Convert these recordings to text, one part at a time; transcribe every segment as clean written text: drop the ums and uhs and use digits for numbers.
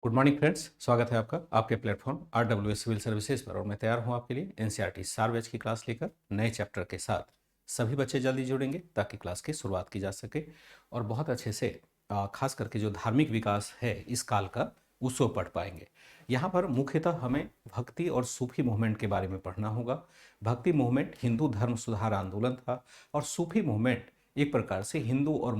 Good morning friends, स्वागत है आपका आपके प्लेटफॉर्म RWS सिविल सर्विसेज पर। और मैं तैयार हूं आपके लिए NCERT 4 बैच की क्लास लेकर नए चैप्टर के साथ। सभी बच्चे जल्दी जुड़ेंगे ताकि क्लास की शुरुआत की जा सके और बहुत अच्छे से खास करके जो धार्मिक विकास है इस काल का उसको पढ़ पाएंगे। यहाँ पर मुख्यतः हमें भक्ति और सूफी मूवमेंट के बारे में पढ़ना होगा। भक्ति मूवमेंट हिंदू धर्म सुधार आंदोलन था और सूफी मूवमेंट एक प्रकार से हिंदू और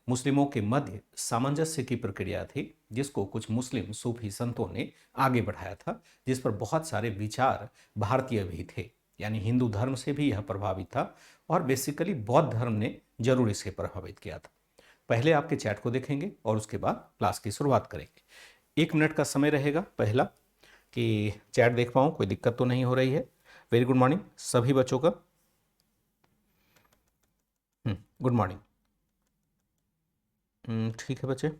मुस्लिमों के मध्य सामंजस्य की प्रक्रिया थी, जिसको कुछ मुस्लिम सूफी संतों ने आगे बढ़ाया था, जिस पर बहुत सारे विचार भारतीय भी थे। यानी हिंदू धर्म से भी यह प्रभावित था और बेसिकली बौद्ध धर्म ने जरूर इसे प्रभावित किया था। पहले आपके चैट को देखेंगे और उसके बाद क्लास की शुरुआत करेंगे। 1 मिनट का समय रहेगा पहला, कि चैट देख पाऊँ, कोई दिक्कत तो नहीं हो रही है। वेरी गुड मॉर्निंग सभी बच्चों का। Good morning. ठीक है बच्चे।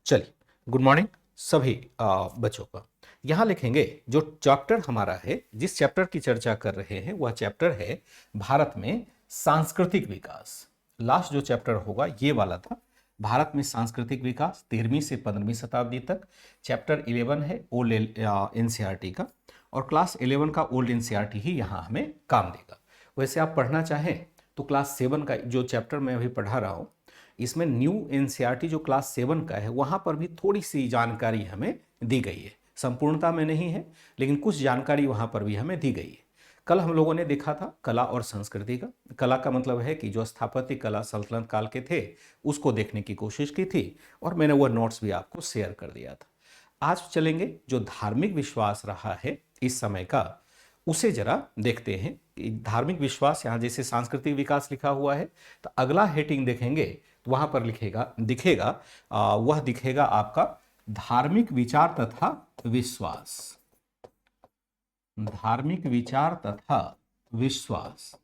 चलिए, गुड मॉर्निंग सभी बच्चों का। यहाँ लिखेंगे जो चैप्टर हमारा है, जिस चैप्टर की चर्चा कर रहे हैं वह चैप्टर है भारत में सांस्कृतिक विकास। लास्ट जो चैप्टर होगा ये वाला था, भारत में सांस्कृतिक विकास 13वीं से 15वीं शताब्दी तक। चैप्टर 11 है ओल्ड NCERT का, और क्लास 11 का ओल्ड NCERT ही यहाँ हमें काम देगा। वैसे आप पढ़ना चाहें तो क्लास 7 का जो चैप्टर मैं अभी पढ़ा रहा हूँ, इसमें न्यू NCERT जो क्लास 7 का है वहाँ पर भी थोड़ी सी जानकारी हमें दी गई है। संपूर्णता में नहीं है, लेकिन कुछ जानकारी वहाँ पर भी हमें दी गई है। कल हम लोगों ने देखा था कला और संस्कृति का। कला का मतलब है कि जो स्थापत्य कला सल्तनत काल के थे उसको देखने की कोशिश की थी, और मैंने वह नोट्स भी आपको शेयर कर दिया था। आज चलेंगे जो धार्मिक विश्वास रहा है इस समय का, उसे जरा देखते हैं। धार्मिक विश्वास, यहाँ जैसे सांस्कृतिक विकास लिखा हुआ है, तो अगला हेडिंग देखेंगे तो वहां पर दिखेगा वह दिखेगा आपका धार्मिक विचार तथा विश्वास। धार्मिक विचार तथा विश्वास।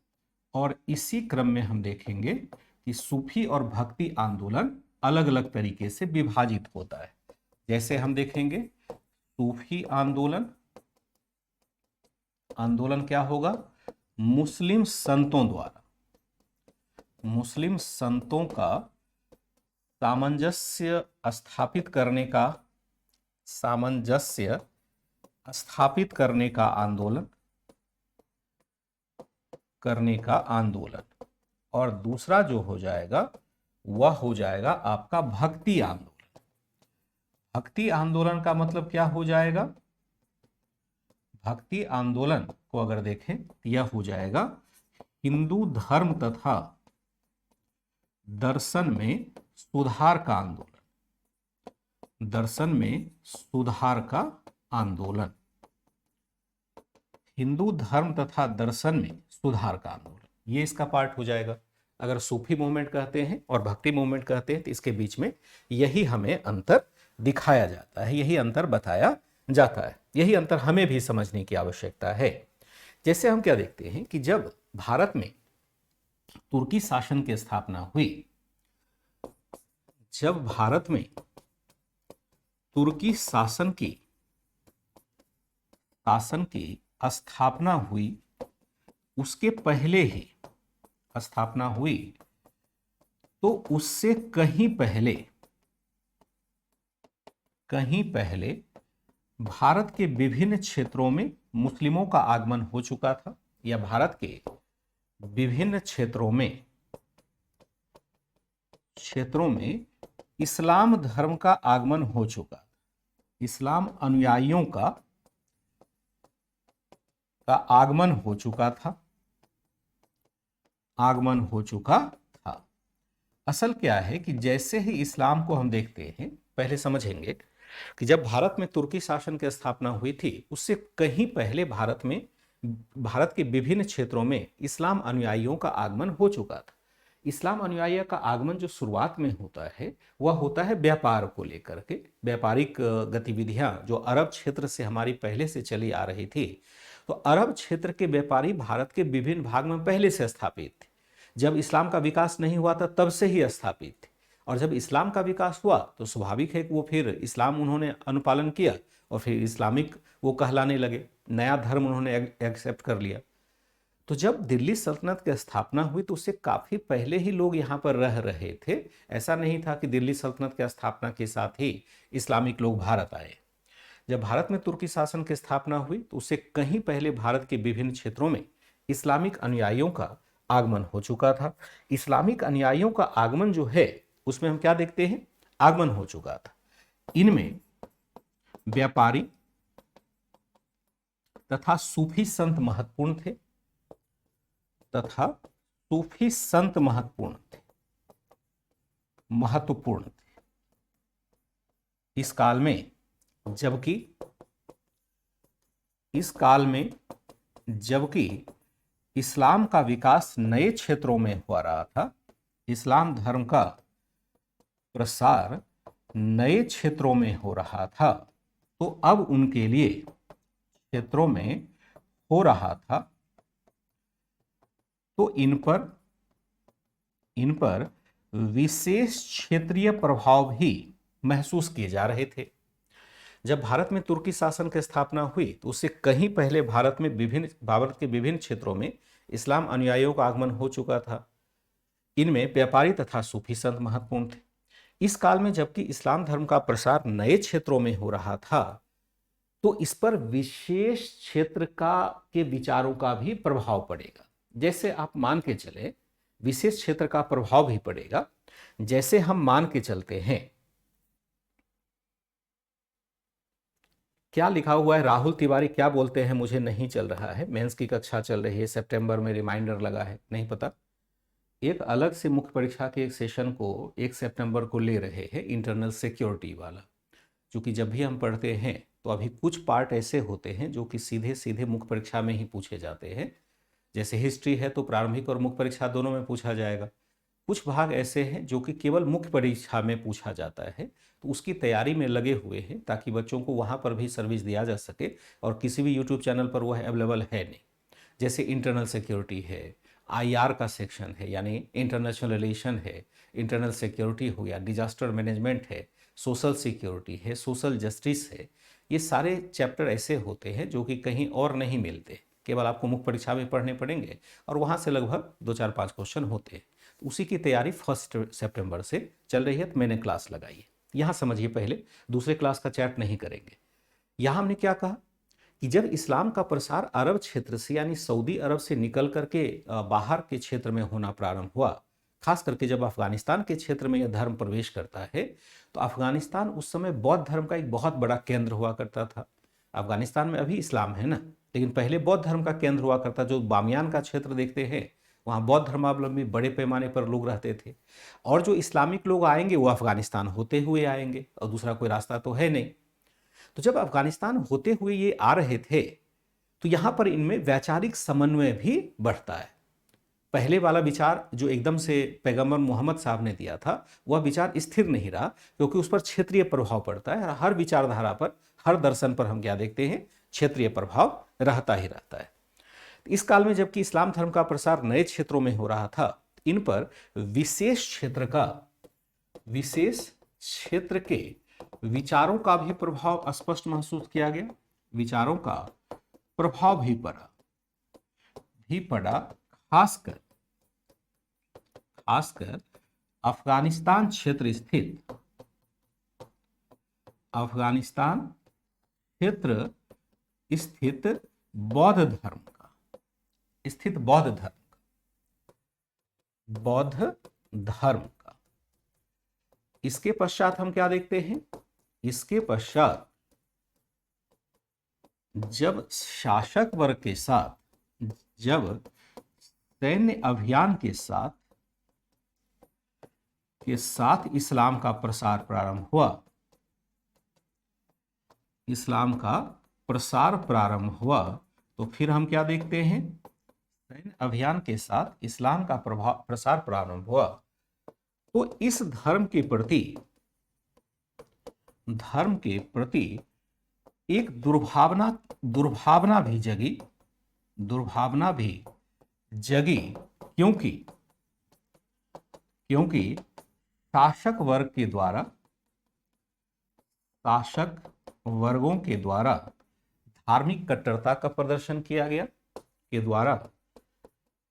और इसी क्रम में हम देखेंगे कि सूफी और भक्ति आंदोलन अलग अलग तरीके से विभाजित होता है। जैसे हम देखेंगे सूफी आंदोलन क्या होगा, मुस्लिम संतों द्वारा, मुस्लिम संतों का सामंजस्य स्थापित करने का आंदोलन। और दूसरा जो हो जाएगा वह हो जाएगा आपका भक्ति आंदोलन। भक्ति आंदोलन का मतलब क्या हो जाएगा, भक्ति आंदोलन को अगर देखें तो यह हो जाएगा हिंदू धर्म तथा दर्शन में सुधार का आंदोलन। दर्शन में सुधार का आंदोलन, हिंदू धर्म तथा दर्शन में सुधार का आंदोलन, ये इसका पार्ट हो जाएगा। अगर सूफी मूवमेंट कहते हैं और भक्ति मूवमेंट कहते हैं तो इसके बीच में यही हमें अंतर दिखाया जाता है, यही अंतर बताया जाता है, यही अंतर हमें भी समझने की आवश्यकता है। जैसे हम क्या देखते हैं कि जब भारत में तुर्की शासन की स्थापना हुई, जब भारत में तुर्की शासन की स्थापना हुई, उसके पहले ही स्थापना हुई, तो उससे कहीं पहले भारत के विभिन्न क्षेत्रों में मुस्लिमों का आगमन हो चुका था, या भारत के विभिन्न क्षेत्रों में इस्लाम धर्म का आगमन हो चुका, इस्लाम अनुयायियों का आगमन हो चुका था। असल क्या है कि जैसे ही इस्लाम को हम देखते हैं, पहले समझेंगे कि जब भारत में तुर्की शासन की स्थापना हुई थी, उससे कहीं पहले भारत के विभिन्न क्षेत्रों में इस्लाम अनुयायियों का आगमन हो चुका था। इस्लाम अनुयायियों का आगमन जो शुरुआत में होता है वह होता है व्यापार को लेकर के। व्यापारिक गतिविधियां जो अरब क्षेत्र से हमारी पहले से चली आ रही थी, तो अरब क्षेत्र के व्यापारी भारत के विभिन्न भाग में पहले से स्थापित थे। जब इस्लाम का विकास नहीं हुआ था तब से ही स्थापित थे, और जब इस्लाम का विकास हुआ तो स्वाभाविक है कि वो फिर इस्लाम उन्होंने अनुपालन किया और फिर इस्लामिक वो कहलाने लगे, नया धर्म उन्होंने एक्सेप्ट कर लिया। तो जब दिल्ली सल्तनत की स्थापना हुई तो उससे काफी पहले ही लोग यहाँ पर रह रहे थे। ऐसा नहीं था कि दिल्ली सल्तनत की स्थापना के साथ ही इस्लामिक लोग भारत आए। जब भारत में तुर्की शासन की स्थापना हुई तो उससे कहीं पहले भारत के विभिन्न क्षेत्रों में इस्लामिक अनुयायियों का आगमन हो चुका था। इस्लामिक अनुयायियों का आगमन जो है उसमें हम क्या देखते हैं, आगमन हो चुका था। इनमें व्यापारी तथा सूफी संत महत्वपूर्ण थे, तथा सूफी संत महत्वपूर्ण थे इस काल में। जबकि इस्लाम का विकास नए क्षेत्रों में हो रहा था, इस्लाम धर्म का प्रसार नए क्षेत्रों में हो रहा था, तो अब उनके लिए क्षेत्रों में हो रहा था तो इन पर विशेष क्षेत्रीय प्रभाव भी महसूस किए जा रहे थे। जब भारत में तुर्की शासन की स्थापना हुई तो उससे कहीं पहले भारत के विभिन्न क्षेत्रों में इस्लाम अनुयायियों का आगमन हो चुका था। इनमें व्यापारी तथा सूफी संत महत्वपूर्ण थे। इस काल में जबकि इस्लाम धर्म का प्रसार नए क्षेत्रों में हो रहा था तो इस पर विशेष क्षेत्र के विचारों का भी प्रभाव पड़ेगा। जैसे आप मान के चले, विशेष क्षेत्र का प्रभाव भी पड़ेगा। जैसे हम मान के चलते हैं, क्या लिखा हुआ है, राहुल तिवारी क्या बोलते हैं मुझे नहीं चल रहा है। मेंस की कक्षा चल रही है, सितंबर में रिमाइंडर लगा है, नहीं पता। एक अलग से मुख्य परीक्षा के एक सेशन को 1 सितंबर को ले रहे हैं, इंटरनल सिक्योरिटी वाला। क्योंकि जब भी हम पढ़ते हैं तो अभी कुछ पार्ट ऐसे होते हैं जो कि सीधे सीधे मुख्य परीक्षा में ही पूछे जाते हैं। जैसे हिस्ट्री है तो प्रारंभिक और मुख्य परीक्षा दोनों में पूछा जाएगा। कुछ भाग ऐसे हैं जो कि केवल मुख्य परीक्षा में पूछा जाता है, तो उसकी तैयारी में लगे हुए हैं ताकि बच्चों को वहाँ पर भी सर्विस दिया जा सके। और किसी भी यूट्यूब चैनल पर वह अवेलेबल है नहीं। जैसे इंटरनल सिक्योरिटी है, आईआर का सेक्शन है यानी इंटरनेशनल रिलेशन है, इंटरनल सिक्योरिटी हो गया, डिजास्टर मैनेजमेंट है, सोशल सिक्योरिटी है, सोशल जस्टिस है। ये सारे चैप्टर ऐसे होते हैं जो कि कहीं और नहीं मिलते, केवल आपको मुख्य परीक्षा में पढ़ने पड़ेंगे और वहाँ से लगभग 2-4-5 क्वेश्चन होते हैं। तो उसी की तैयारी 1 सितंबर से चल रही है, तो मैंने क्लास लगाई है। यहाँ समझिए, पहले दूसरे क्लास का चैट नहीं करेंगे। यहाँ हमने क्या कहा कि जब इस्लाम का प्रसार अरब क्षेत्र से यानी सऊदी अरब से निकल करके बाहर के क्षेत्र में होना प्रारंभ हुआ, खास करके जब अफगानिस्तान के क्षेत्र में यह धर्म प्रवेश करता है, तो अफगानिस्तान उस समय बौद्ध धर्म का एक बहुत बड़ा केंद्र हुआ करता था। अफगानिस्तान में अभी इस्लाम है ना, लेकिन पहले बौद्ध धर्म का केंद्र हुआ करता। जो बामियान का क्षेत्र देखते हैं वहाँ बौद्ध धर्मावलंबी बड़े पैमाने पर लोग रहते थे। और जो इस्लामिक लोग आएंगे वो अफगानिस्तान होते हुए आएंगे, और दूसरा कोई रास्ता तो है नहीं। तो जब अफगानिस्तान होते हुए ये आ रहे थे तो यहाँ पर इनमें वैचारिक समन्वय भी बढ़ता है। पहले वाला विचार जो एकदम से पैगंबर मोहम्मद साहब ने दिया था वह विचार स्थिर नहीं रहा, क्योंकि उस पर क्षेत्रीय प्रभाव पड़ता है। हर विचारधारा पर, हर दर्शन पर हम क्या देखते हैं, क्षेत्रीय प्रभाव रहता ही रहता है। इस काल में जबकि इस्लाम धर्म का प्रसार नए क्षेत्रों में हो रहा था, इन पर विशेष क्षेत्र के विचारों का भी प्रभाव स्पष्ट महसूस किया गया। विचारों का प्रभाव भी पड़ा खासकर अफगानिस्तान क्षेत्र स्थित बौद्ध धर्म का। इसके पश्चात हम क्या देखते हैं, इसके पश्चात जब शासक वर्ग के साथ, जब सैन्य अभियान के साथ इस्लाम का प्रसार प्रारंभ हुआ, तो फिर हम क्या देखते हैं, सैन्य अभियान के साथ इस्लाम का प्रसार प्रारंभ हुआ तो इस धर्म के प्रति एक दुर्भावना भी जगी, क्योंकि शासक वर्गों के द्वारा धार्मिक कट्टरता का प्रदर्शन किया गया, के द्वारा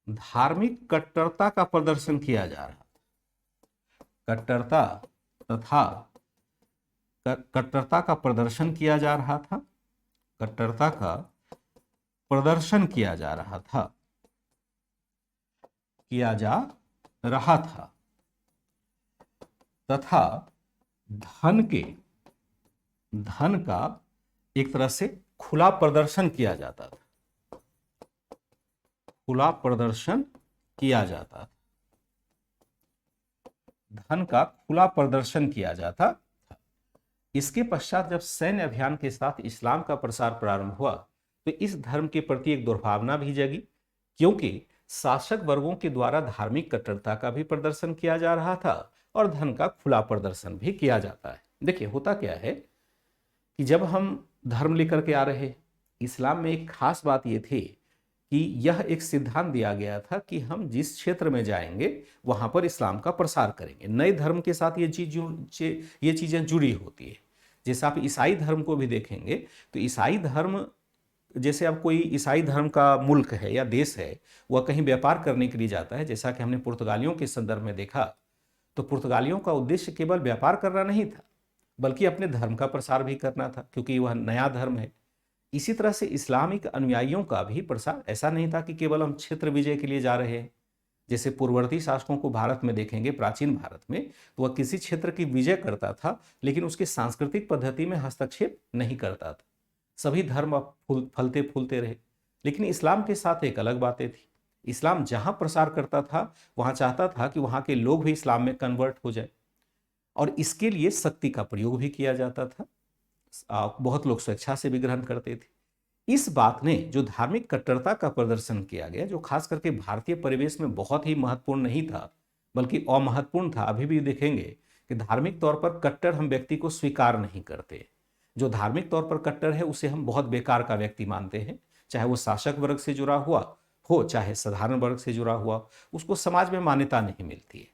धार्मिक कट्टरता का प्रदर्शन किया जा रहा था। कट्टरता का प्रदर्शन किया जा रहा था। कट्टरता का प्रदर्शन किया जा रहा था। तथा धन का एक तरह से खुला प्रदर्शन किया जाता था। खुला प्रदर्शन किया जाता था। धन का खुला प्रदर्शन किया जाता था। इसके पश्चात जब सैन्य अभियान के साथ इस्लाम का प्रसार प्रारंभ हुआ तो इस धर्म के प्रति एक दुर्भावना भी जगी, क्योंकि शासक वर्गों के द्वारा धार्मिक कट्टरता का भी प्रदर्शन किया जा रहा था और धन का खुला प्रदर्शन भी किया जाता है। देखिए होता क्या है कि जब हम धर्म लेकर के आ रहे, इस्लाम में एक खास बात यह थी कि यह एक सिद्धांत दिया गया था कि हम जिस क्षेत्र में जाएंगे वहां पर इस्लाम का प्रसार करेंगे। नए धर्म के साथ ये चीजें जुड़ी होती है। जैसे आप ईसाई धर्म को भी देखेंगे तो ईसाई धर्म, जैसे अब कोई ईसाई धर्म का मुल्क है या देश है, वह कहीं व्यापार करने के लिए जाता है, जैसा कि हमने पुर्तगालियों के संदर्भ में देखा, तो पुर्तगालियों का उद्देश्य केवल व्यापार करना नहीं था बल्कि अपने धर्म का प्रसार भी करना था, क्योंकि वह नया धर्म है। इसी तरह से इस्लामिक अनुयायियों का भी प्रसार ऐसा नहीं था कि केवल हम क्षेत्र विजय के लिए जा रहे हैं। जैसे पूर्ववर्ती शासकों को भारत में देखेंगे, प्राचीन भारत में, तो वह किसी क्षेत्र की विजय करता था लेकिन उसके सांस्कृतिक पद्धति में हस्तक्षेप नहीं करता था। सभी धर्म फलते फूलते रहे। लेकिन इस्लाम के साथ एक अलग बातें थी। इस्लाम जहां प्रसार करता था वहां चाहता था कि वहां के लोग भी इस्लाम में कन्वर्ट हो जाए, और इसके लिए शक्ति का प्रयोग भी किया जाता था। बहुत लोग स्वेच्छा से भी ग्रहण करते थे। इस बात ने जो धार्मिक कट्टरता का प्रदर्शन किया गया, जो खास करके भारतीय परिवेश में बहुत ही महत्वपूर्ण नहीं था बल्कि अमहत्वपूर्ण था। अभी भी देखेंगे कि धार्मिक तौर पर कट्टर हम व्यक्ति को स्वीकार नहीं करते। जो धार्मिक तौर पर कट्टर है उसे हम बहुत बेकार का व्यक्ति मानते हैं, चाहे वो शासक वर्ग से जुड़ा हुआ हो चाहे साधारण वर्ग से जुड़ा हुआ, उसको समाज में मान्यता नहीं मिलती है।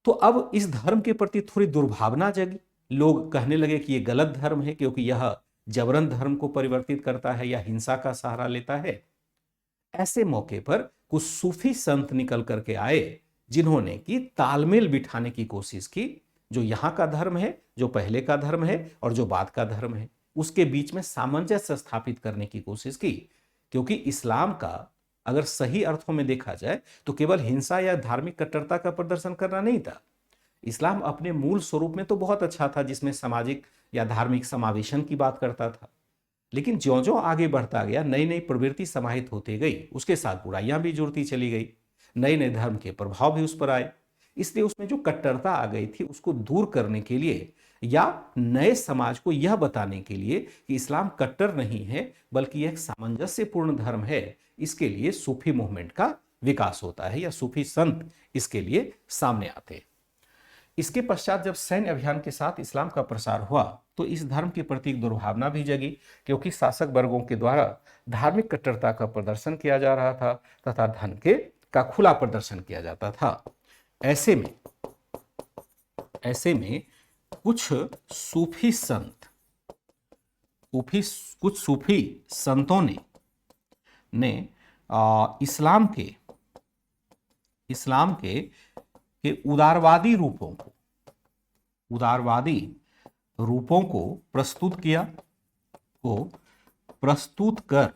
तो अब इस धर्म के प्रति थोड़ी दुर्भावना जगी। लोग कहने लगे कि यह गलत धर्म है क्योंकि यह जबरन धर्म को परिवर्तित करता है या हिंसा का सहारा लेता है। ऐसे मौके पर कुछ सूफी संत निकल करके आए जिन्होंने की तालमेल बिठाने की कोशिश की। जो यहां का धर्म है, जो पहले का धर्म है और जो बाद का धर्म है, उसके बीच में सामंजस्य स्थापित करने की कोशिश की। क्योंकि इस्लाम का अगर सही अर्थों में देखा जाए तो केवल हिंसा या धार्मिक कट्टरता का प्रदर्शन करना नहीं था। इस्लाम अपने मूल स्वरूप में तो बहुत अच्छा था, जिसमें सामाजिक या धार्मिक समावेशन की बात करता था। लेकिन ज्यों ज्यों आगे बढ़ता गया, नई नई प्रवृत्ति समाहित होती गई, उसके साथ बुराइयां भी जुड़ती चली गई, नए नए धर्म के प्रभाव भी उस पर आए। इसलिए उसमें जो कट्टरता आ गई थी उसको दूर करने के लिए या नए समाज को यह बताने के लिए कि इस्लाम कट्टर नहीं है बल्कि एक सामंजस्यपूर्ण धर्म है, इसके लिए सूफी मूवमेंट का विकास होता है या सूफी संत इसके लिए सामने आते हैं। इसके पश्चात जब सैन्य अभियान के साथ इस्लाम का प्रसार हुआ तो इस धर्म के प्रति एक दुर्भावना भी जगी, क्योंकि शासक वर्गों के द्वारा धार्मिक कट्टरता का प्रदर्शन किया जा रहा था तथा धन के का खुला प्रदर्शन किया जाता था। ऐसे में कुछ सूफी संतों ने इस्लाम के उदारवादी रूपों को प्रस्तुत कर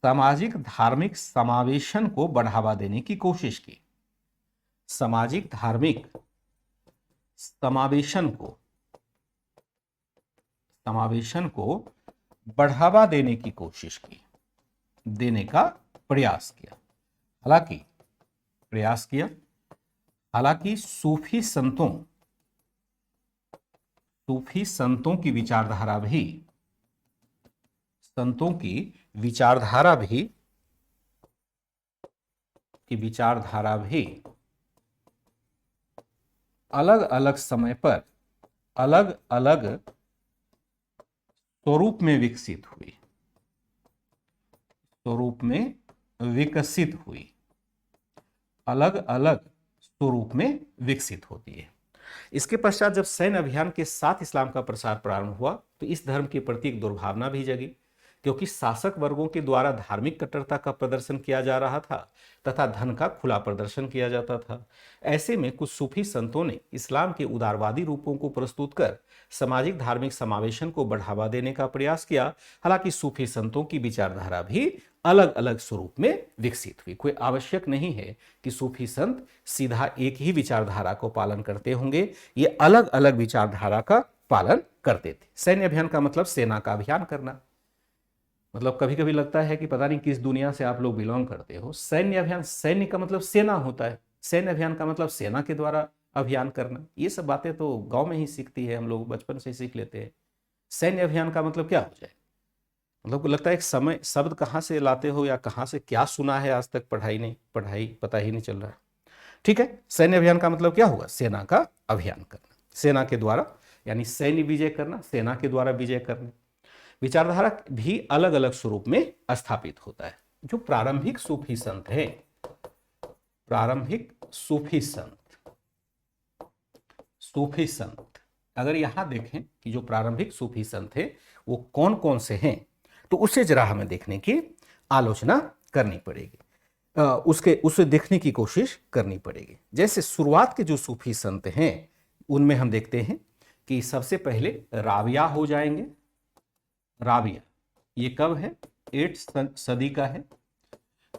सामाजिक धार्मिक समावेशन को बढ़ावा देने की कोशिश की। सामाजिक धार्मिक समावेशन को बढ़ावा देने की कोशिश की, देने का प्रयास किया। हालांकि सूफी संतों की विचारधारा भी अलग अलग समय पर अलग अलग स्वरूप में विकसित हुई, अलग अलग स्वरूप में विकसित होती है। इसके पश्चात जब सैन्य अभियान के साथ इस्लाम का प्रसार प्रारंभ हुआ तो इस धर्म के प्रति एक दुर्भावना भी जगी, क्योंकि शासक वर्गों के द्वारा धार्मिक कट्टरता का प्रदर्शन किया जा रहा था तथा धन का खुला प्रदर्शन किया जाता था। ऐसे में कुछ सूफी संतों ने इस्लाम के उदारवादी रूपों को प्रस्तुत कर सामाजिक धार्मिक समावेशन को बढ़ावा देने का प्रयास किया। हालांकि सूफी संतों की विचारधारा भी अलग अलग स्वरूप में विकसित हुई। कोई आवश्यक नहीं है कि सूफी संत सीधा एक ही विचारधारा को पालन करते होंगे, ये अलग अलग विचारधारा का पालन करते थे। सैन्य अभियान का मतलब सेना का अभियान करना। मतलब कभी कभी लगता है कि पता नहीं किस दुनिया से आप लोग बिलोंग करते हो। सैन्य अभियान, सैन्य का मतलब सेना होता है, सैन्य अभियान का मतलब सेना के द्वारा अभियान करना। ये सब बातें तो गांव में ही सीखती है, हम लोग बचपन से सीख लेते हैं। सैन्य अभियान का मतलब क्या हो जाए, मतलब लगता है एक समय शब्द कहाँ से लाते हो या कहाँ से क्या सुना है, आज तक पढ़ाई पता ही नहीं चल रहा है। ठीक है, सैन्य अभियान का मतलब क्या होगा, सेना का अभियान करना, सेना के द्वारा, यानी सैन्य विजय करना, सेना के द्वारा विजय करना। विचारधारा भी अलग अलग स्वरूप में स्थापित होता है। जो प्रारंभिक सूफी संत हैं, प्रारंभिक सूफी संत अगर यहां देखें कि जो प्रारंभिक सूफी संत थे वो कौन कौन से हैं, तो उसे जरा हमें देखने की आलोचना करनी पड़ेगी, उसे देखने की कोशिश करनी पड़ेगी। जैसे शुरुआत के जो सूफी संत हैं उनमें हम देखते हैं कि सबसे पहले राबिया हो जाएंगे। राबिया ये कब है, 8th सदी का है,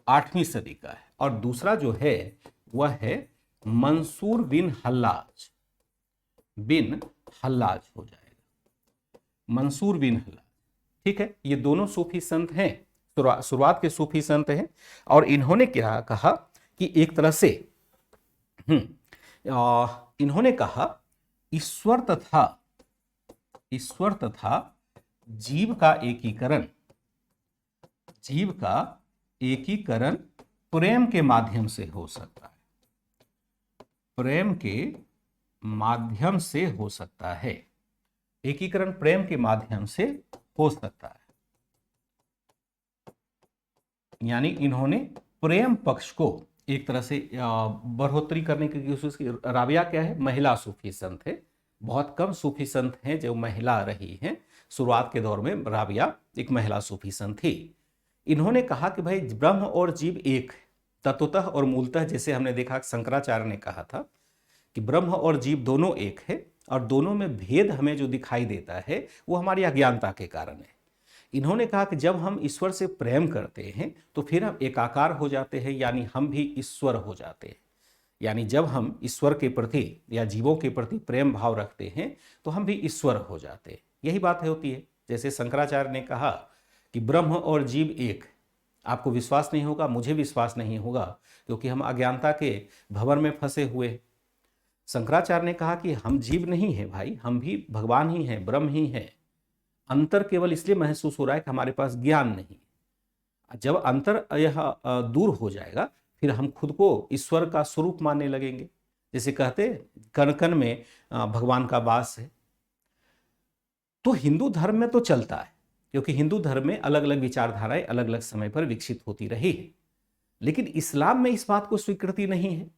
8वीं सदी का है। और दूसरा जो है वह है मंसूर बिन हल्लाज हो जाएगा, मंसूर बिन हल्लाज। ठीक है, ये दोनों सूफी संत हैं, शुरुआत के सूफी संत हैं। और इन्होंने क्या कहा कि एक तरह से इन्होंने कहा ईश्वर तथा जीव का एकीकरण प्रेम के माध्यम से हो सकता है, प्रेम के माध्यम से हो सकता है, एकीकरण प्रेम के माध्यम से हो सकता है। यानी इन्होंने प्रेम पक्ष को एक तरह से बढ़ोतरी करने की कोशिश की। राबिया क्या है, महिला सूफी संत है, बहुत कम सूफी संत हैं जो महिला रही हैं। शुरुआत के दौर में राबिया एक महिला सूफी संत थी। इन्होंने कहा कि भाई ब्रह्म और जीव एक तत्वतः और मूलतः, जैसे हमने देखा शंकराचार्य ने कहा था कि ब्रह्म और जीव दोनों एक है और दोनों में भेद हमें जो दिखाई देता है वो हमारी अज्ञानता के कारण है। इन्होंने कहा कि जब हम ईश्वर से प्रेम करते हैं तो फिर हम एकाकार हो जाते हैं, यानी हम भी ईश्वर हो जाते हैं। यानी जब हम ईश्वर के प्रति या जीवों के प्रति प्रेम भाव रखते हैं तो हम भी ईश्वर हो जाते हैं। यही बात होती है। जैसे शंकराचार्य ने कहा कि ब्रह्म और जीव एक, आपको विश्वास नहीं होगा, मुझे विश्वास नहीं होगा, क्योंकि हम अज्ञानता के भंवर में फंसे हुए हैं। शंकराचार्य ने कहा कि हम जीव नहीं है भाई, हम भी भगवान ही हैं, ब्रह्म ही है। अंतर केवल इसलिए महसूस हो रहा है कि हमारे पास ज्ञान नहीं। जब अंतर यह दूर हो जाएगा फिर हम खुद को ईश्वर का स्वरूप मानने लगेंगे। जैसे कहते कण कण में भगवान का वास है। तो हिंदू धर्म में तो चलता है, क्योंकि हिंदू धर्म में अलग अलग विचारधाराएं अलग अलग समय पर विकसित होती रही है। लेकिन इस्लाम में इस बात को स्वीकृति नहीं है।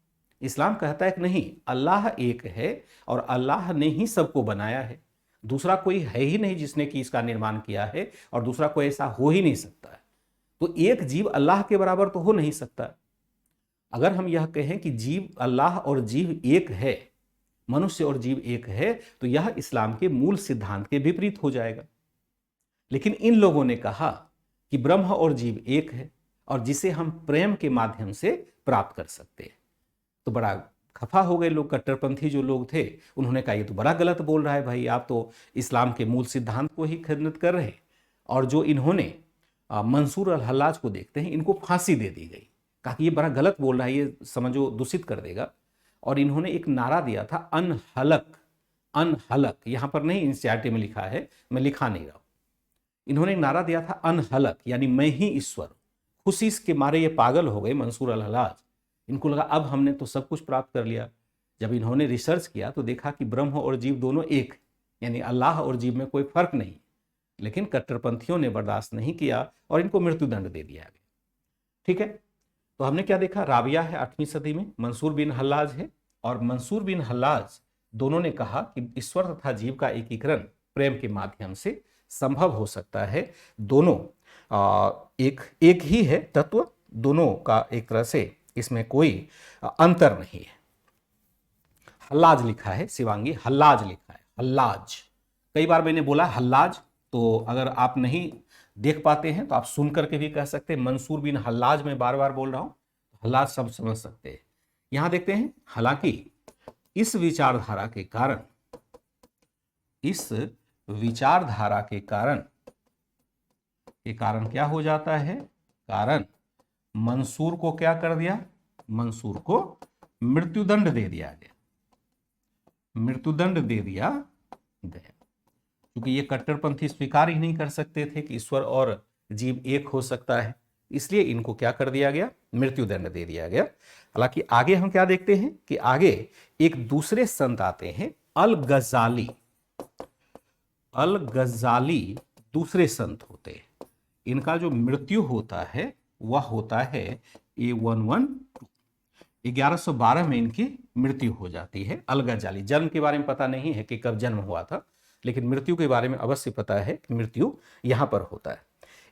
इस्लाम कहता है कि नहीं, अल्लाह एक है और अल्लाह ने ही सबको बनाया है, दूसरा कोई है ही नहीं जिसने कि इसका निर्माण किया है, और दूसरा कोई ऐसा हो ही नहीं सकता है। तो एक जीव अल्लाह के बराबर तो हो नहीं सकता। अगर हम यह कहें कि जीव अल्लाह और जीव एक है, मनुष्य और जीव एक है, तो यह इस्लाम के मूल सिद्धांत के विपरीत हो जाएगा। लेकिन इन लोगों ने कहा कि ब्रह्म और जीव एक है और जिसे हम प्रेम के माध्यम से प्राप्त कर सकते हैं। तो बड़ा खफा हो गए लोग, कट्टरपंथी जो लोग थे, उन्होंने कहा ये तो बड़ा गलत बोल रहा है भाई, आप तो इस्लाम के मूल सिद्धांत को ही खंडित कर रहे हैं। और जो इन्होंने मंसूर अल हल्लाज को देखते हैं, इनको फांसी दे दी गई। कहा कि ये बड़ा गलत बोल रहा है, ये समझो दूषित कर देगा। और इन्होंने एक नारा दिया था, अनहलक। अनहलक यहाँ पर नहीं, एनसीईआरटी में लिखा है, मैं लिखा नहीं रहा। इन्होंने एक नारा दिया था अनहलक, यानी मैं ही ईश्वर। खुशी के मारे ये पागल हो गए मंसूर अल हल्लाज। इनको लगा अब हमने तो सब कुछ प्राप्त कर लिया। जब इन्होंने रिसर्च किया तो देखा कि ब्रह्म और जीव दोनों एक, यानी अल्लाह और जीव में कोई फर्क नहीं। लेकिन कट्टरपंथियों ने बर्दाश्त नहीं किया और इनको मृत्युदंड दे दिया गया। ठीक है, तो हमने क्या देखा, राबिया है 8वीं सदी में, मंसूर बिन हल्लाज है। और मंसूर बिन हल्लाज दोनों ने कहा कि ईश्वर तथा जीव का एकीकरण प्रेम के माध्यम से संभव हो सकता है दोनों एक एक ही है तत्व, दोनों का एक तरह से इसमें कोई अंतर नहीं है। हल्लाज लिखा है शिवांगी, हल्लाज लिखा है, हल्लाज। कई बार मैंने बोला हल्लाज, तो अगर आप नहीं देख पाते हैं तो आप सुन करके भी कह सकते हैं। मंसूर बिन हल्लाज मैं बार बार बोल रहा हूं, हल्लाज सब समझ सकते हैं। यहां देखते हैं, हालांकि इस विचारधारा के कारण, इस विचारधारा के कारण क्या हो जाता है, कारण मंसूर को क्या कर दिया, मंसूर को मृत्युदंड दे दिया गया, मृत्युदंड दे दिया गया, क्योंकि ये कट्टरपंथी स्वीकार ही नहीं कर सकते थे कि ईश्वर और जीव एक हो सकता है, इसलिए इनको क्या कर दिया गया, मृत्युदंड दे दिया गया। हालांकि आगे हम क्या देखते हैं कि आगे एक दूसरे संत आते हैं, अल गजाली, अल गजाली दूसरे संत होते हैं। इनका जो मृत्यु होता है वह होता है A11 1112 में इनकी मृत्यु हो जाती है। अल गजाली, जन्म के बारे में पता नहीं है कि कब जन्म हुआ था, लेकिन मृत्यु के बारे में अवश्य पता है कि मृत्यु यहां पर होता है।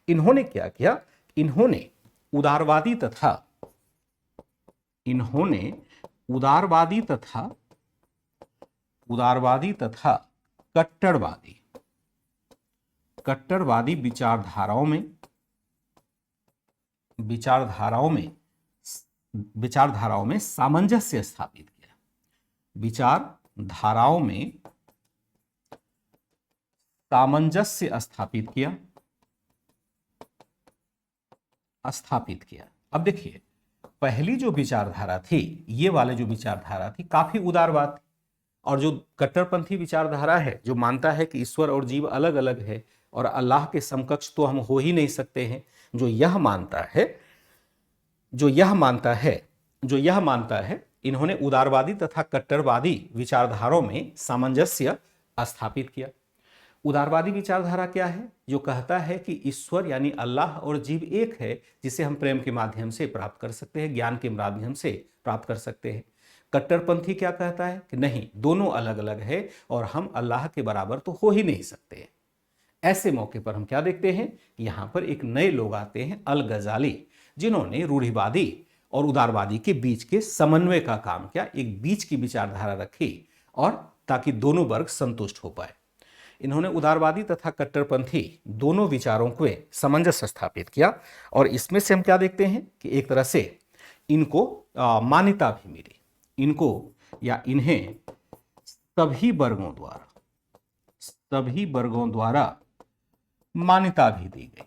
इन्होंने क्या किया, इन्होंने उदारवादी तथा कट्टरवादी विचारधाराओं में सामंजस्य स्थापित किया, विचारधाराओं में सामंजस्य स्थापित किया। अब देखिए, पहली जो विचारधारा थी, ये वाले जो विचारधारा थी काफी उदारवाद थी, और जो कट्टरपंथी विचारधारा है जो मानता है कि ईश्वर और जीव अलग अलग है और अल्लाह के समकक्ष तो हम हो ही नहीं सकते हैं, जो यह मानता है, इन्होंने उदारवादी तथा कट्टरवादी विचारधाराओं में सामंजस्य स्थापित किया। उदारवादी विचारधारा क्या है, जो कहता है कि ईश्वर यानी अल्लाह और जीव एक है, जिसे हम प्रेम के माध्यम से प्राप्त कर सकते हैं, ज्ञान के माध्यम से प्राप्त कर सकते हैं। कट्टरपंथी क्या कहता है कि नहीं, दोनों अलग अलग है और हम अल्लाह के बराबर तो हो ही नहीं सकते। ऐसे मौके पर हम क्या देखते हैं, यहां पर एक नए लोग आते हैं, अल गजाली, जिन्होंने रूढ़िवादी और उदारवादी के बीच के समन्वय का काम किया, एक बीच की विचारधारा रखी, और ताकि दोनों वर्ग संतुष्ट हो पाए। इन्होंने उदारवादी तथा कट्टरपंथी दोनों विचारों को सामंजस्य स्थापित किया, और इसमें से हम क्या देखते हैं कि एक तरह से इनको मान्यता भी मिली, इनको या इन्हें सभी वर्गों द्वारा मान्यता भी दी गई।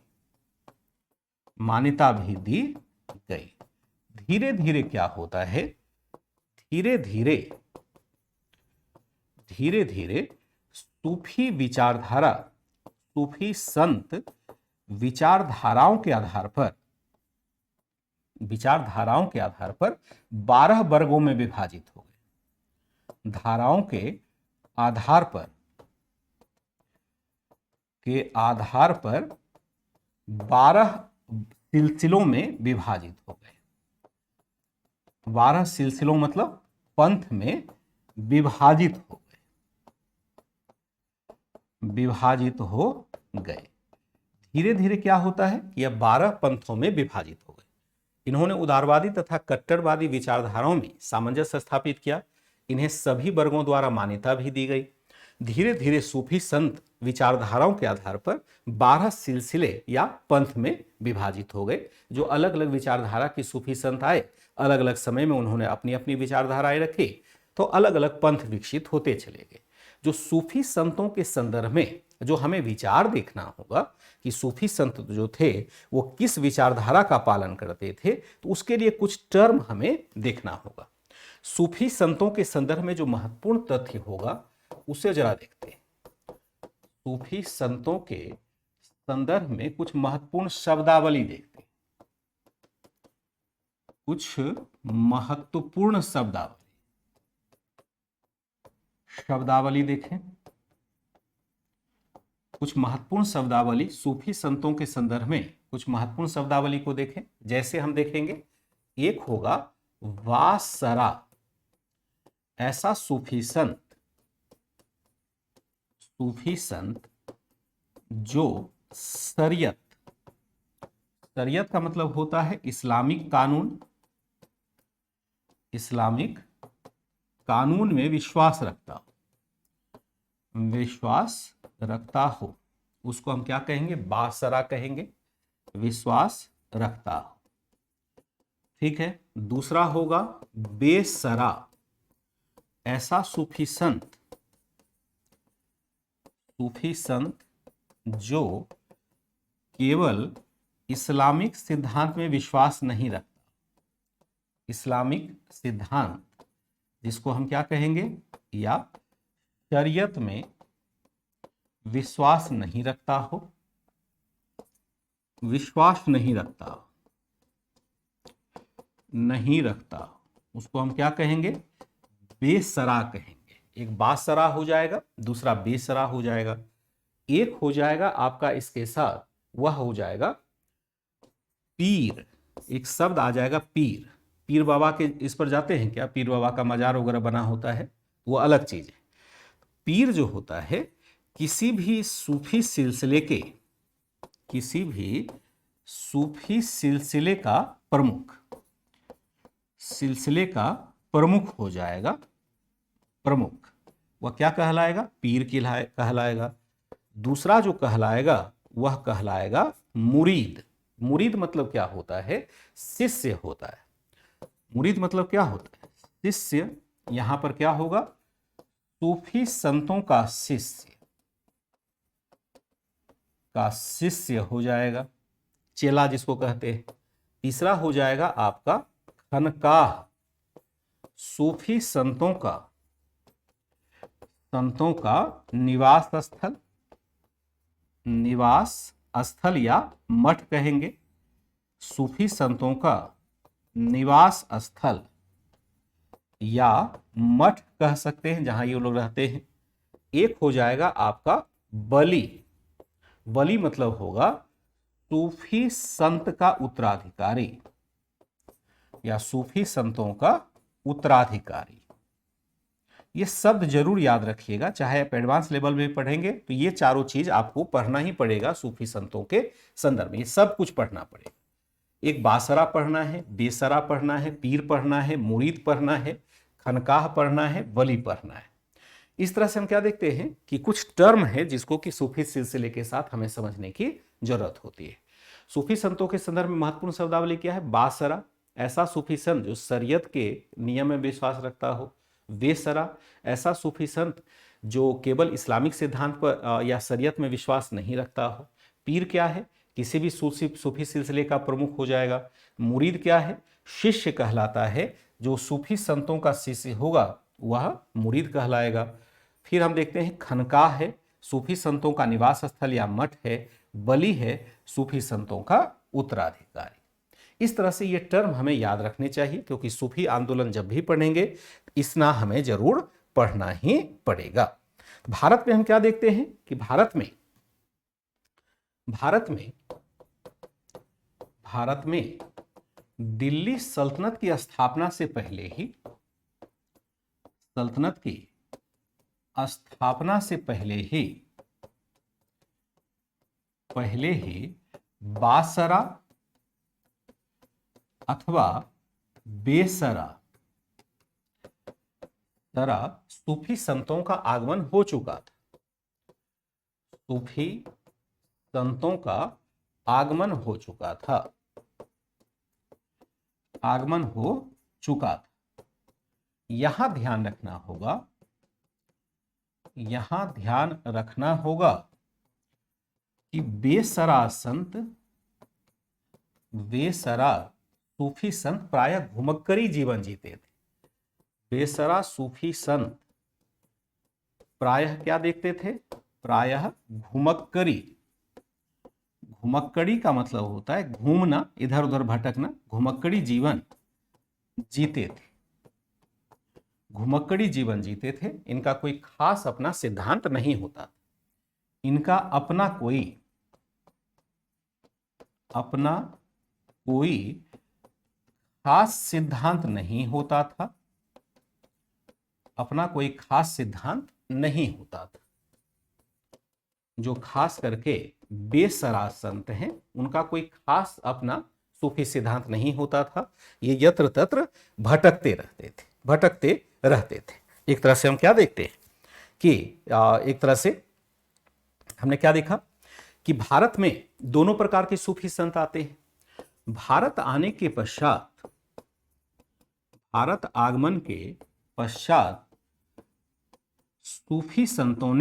धीरे धीरे क्या होता है, धीरे धीरे सूफी संत विचारधाराओं के आधार पर 12 वर्गों में विभाजित हो गए। धाराओं के आधार पर 12 सिलसिलों में विभाजित हो गए। 12 सिलसिलों मतलब पंथ में विभाजित हो गए। धीरे धीरे क्या होता है कि यह 12 पंथों में विभाजित हो गए। इन्होंने उदारवादी तथा कट्टरवादी विचारधाराओं में सामंजस्य स्थापित किया, इन्हें सभी वर्गों द्वारा मान्यता भी दी गई। धीरे धीरे सूफी संत विचारधाराओं के आधार पर 12 सिलसिले या पंथ में विभाजित हो गए। जो अलग अलग विचारधारा के सूफी संत आए, अलग अलग समय में उन्होंने अपनी अपनी विचारधाराएं रखी, तो अलग अलग पंथ विकसित होते चले गए। जो सूफी संतों के संदर्भ में जो हमें विचार देखना होगा कि सूफी संत जो थे वो किस विचारधारा का पालन करते थे, तो उसके लिए कुछ टर्म हमें देखना होगा। सूफी संतों के संदर्भ में जो महत्वपूर्ण तथ्य होगा उसे जरा देखते हैं। सूफी संतों के संदर्भ में कुछ महत्वपूर्ण शब्दावली देखते हैं, कुछ महत्वपूर्ण शब्दावली देखें। कुछ महत्वपूर्ण शब्दावली सूफी संतों के संदर्भ में कुछ महत्वपूर्ण शब्दावली को देखें। जैसे हम देखेंगे, एक होगा वासरा। ऐसा सूफी संत जो शरीयत, शरीयत का मतलब होता है इस्लामिक कानून, इस्लामिक कानून में विश्वास रखता हो, विश्वास रखता हो, उसको हम क्या कहेंगे? बासरा कहेंगे, विश्वास रखता हो। ठीक है। दूसरा होगा बेसरा, ऐसा सूफी संत, सूफी संत जो केवल इस्लामिक सिद्धांत में विश्वास नहीं रखता, इस्लामिक सिद्धांत जिसको हम क्या कहेंगे? या शरीयत में विश्वास नहीं रखता हो, विश्वास नहीं रखता, नहीं रखता, उसको हम क्या कहेंगे? बेसरा कहेंगे। एक बासरा हो जाएगा, दूसरा बेसरा हो जाएगा। एक हो जाएगा आपका इसके साथ, वह हो जाएगा पीर, एक शब्द आ जाएगा पीर। पीर बाबा के इस पर जाते हैं क्या? पीर बाबा का मजार वगैरह बना होता है, वो अलग चीज है। पीर जो होता है किसी भी सूफी सिलसिले के, किसी भी सूफी सिलसिले का प्रमुख, सिलसिले का प्रमुख हो जाएगा। प्रमुख वह क्या कहलाएगा? पीर कहलाएगा। दूसरा जो कहलाएगा वह कहलाएगा मुरीद। मुरीद मतलब क्या होता है? शिष्य होता है। मुरीद मतलब क्या होता है? शिष्य। यहां पर क्या होगा? सूफी संतों का शिष्य, का शिष्य हो जाएगा, चेला जिसको कहते हैं। तीसरा हो जाएगा आपका खनकाह, सूफी संतों का, संतों का निवास स्थल, निवास स्थल या मठ कहेंगे। सूफी संतों का निवास स्थल या मठ कह सकते हैं, जहां ये लोग रहते हैं। एक हो जाएगा आपका बली। बली मतलब होगा सूफी संत का उत्तराधिकारी या सूफी संतों का उत्तराधिकारी। ये शब्द जरूर याद रखिएगा, चाहे आप एडवांस लेवल में पढ़ेंगे तो ये चारों चीज आपको पढ़ना ही पड़ेगा। सूफी संतों के संदर्भ में ये सब कुछ पढ़ना पड़ेगा। एक बासरा पढ़ना है, बेसरा पढ़ना है, पीर पढ़ना है, मुरीद पढ़ना है, खनकाह पढ़ना है, वली पढ़ना है। इस तरह से हम क्या देखते हैं कि कुछ टर्म है जिसको कि सूफी सिलसिले के साथ हमें समझने की जरूरत होती है। सूफी संतों के संदर्भ में महत्वपूर्ण शब्दावली क्या है? बासरा, ऐसा सूफी संत जो शरीयत के नियम में विश्वास रखता हो। बेसरा, ऐसा सूफी संत जो केवल इस्लामिक सिद्धांत पर या शरीयत में विश्वास नहीं रखता हो। पीर क्या है? किसी भी सूफी सिलसिले का प्रमुख हो जाएगा। मुरीद क्या है? शिष्य कहलाता है, जो सूफी संतों का शिष्य होगा वह मुरीद कहलाएगा। फिर हम देखते हैं खनकाह है, सूफी संतों का निवास स्थल या मठ है। बली है, सूफी संतों का उत्तराधिकारी। इस तरह से ये टर्म हमें याद रखने चाहिए, क्योंकि सूफी आंदोलन जब भी पढ़ेंगे इतना हमें जरूर पढ़ना ही पड़ेगा। भारत में हम क्या देखते हैं कि भारत में दिल्ली सल्तनत की स्थापना से पहले ही, सल्तनत की स्थापना से पहले ही बासरा अथवा बेसरा सूफी संतों का आगमन हो चुका था। सूफी संतों का आगमन हो चुका था, आगमन हो चुका था। यहां ध्यान रखना होगा, यहां ध्यान रखना होगा कि बेसरा संत, बेसरा सूफी संत प्रायः घुमक्कड़ी जीवन जीते थे। बेसरा सूफी संत प्रायः क्या देखते थे? प्रायः घुमक्कड़ी। घुमक्कड़ी का मतलब होता है घूमना, इधर उधर भटकना। घुमक्कड़ी जीवन जीते थे, घुमक्कड़ी जीवन जीते थे। इनका कोई खास अपना सिद्धांत नहीं होता, इनका अपना कोई खास सिद्धांत नहीं होता था, अपना कोई खास सिद्धांत नहीं होता था। जो खास करके बेसरार संत हैं, उनका कोई खास अपना सूफी सिद्धांत नहीं होता था। ये यत्र तत्र भटकते रहते थे। एक तरह से हम क्या देखते हैं कि एक तरह से हमने क्या देखा कि भारत में दोनों प्रकार के सूफी संत आते हैं। भारत आने के पश्चात, भारत आगमन के पश्चात सूफी संतों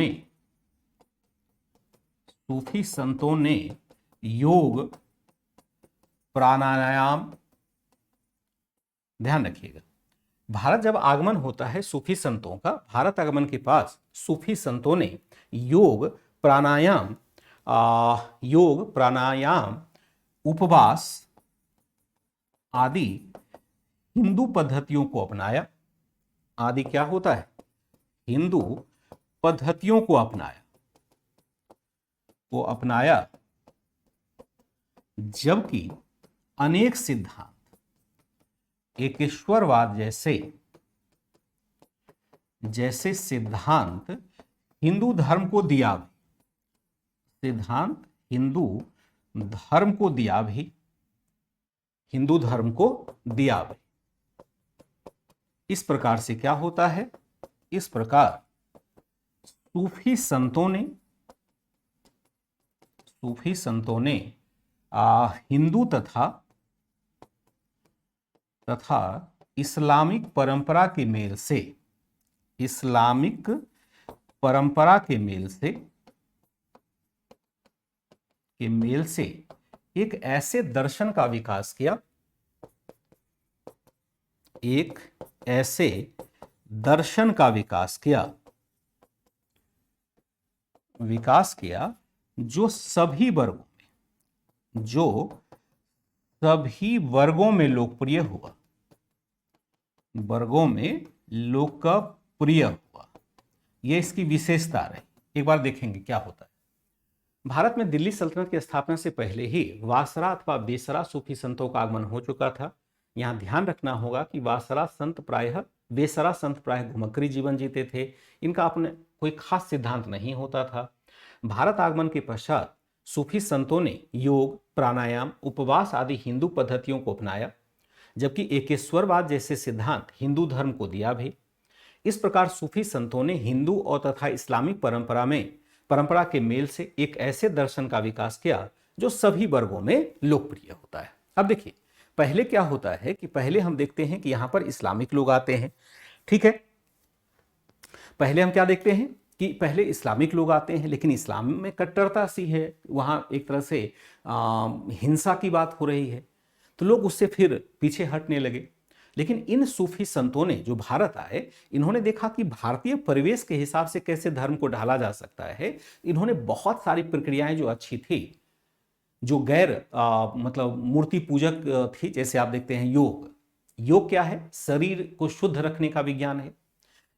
ने योग, प्राणायाम, ध्यान रखिएगा, भारत जब आगमन होता है सूफी संतों का, भारत आगमन के पास सूफी संतों ने योग प्राणायाम, उपवास आदि हिंदू पद्धतियों को अपनाया। आदि क्या होता है? हिंदू पद्धतियों को अपनाया, जबकि अनेक सिद्धांत एकेश्वरवाद जैसे सिद्धांत हिंदू धर्म को दिया भी, हिंदू धर्म को दिया भी। इस प्रकार से क्या होता है? इस प्रकार सूफी संतों ने हिंदू तथा इस्लामिक परंपरा के मेल से एक ऐसे दर्शन का विकास किया, जो सभी वर्गों में लोकप्रिय हुआ। यह इसकी विशेषता रही। एक बार देखेंगे क्या होता है। भारत में दिल्ली सल्तनत की स्थापना से पहले ही वासरा अथवा बेसरा सूफी संतों का आगमन हो चुका था। यहां ध्यान रखना होगा कि बेसरा संत प्रायः घुमक्करी जीवन जीते थे। इनका अपने कोई खास सिद्धांत नहीं होता था। भारत आगमन के पश्चात सूफी संतों ने योग, प्राणायाम, उपवास आदि हिंदू पद्धतियों को अपनाया, जबकि एकेश्वरवाद जैसे सिद्धांत हिंदू धर्म को दिया भी। इस प्रकार सूफी संतों ने हिंदू और तथा इस्लामिक परंपरा के मेल से एक ऐसे दर्शन का विकास किया जो सभी वर्गों में लोकप्रिय होता है। अब देखिए, पहले क्या होता है कि पहले हम देखते हैं कि यहां पर इस्लामिक लोग आते हैं। ठीक है, पहले हम क्या देखते हैं कि पहले इस्लामिक लोग आते हैं, लेकिन इस्लाम में कट्टरता सी है, वहां एक तरह से हिंसा की बात हो रही है, तो लोग उससे फिर पीछे हटने लगे। लेकिन इन सूफी संतों ने जो भारत आए, इन्होंने देखा कि भारतीय परिवेश के हिसाब से कैसे धर्म को ढाला जा सकता है। इन्होंने बहुत सारी प्रक्रियाएं जो अच्छी थी, जो गैर मतलब मूर्ति पूजक थी, जैसे आप देखते हैं योग क्या है? शरीर को शुद्ध रखने का विज्ञान है।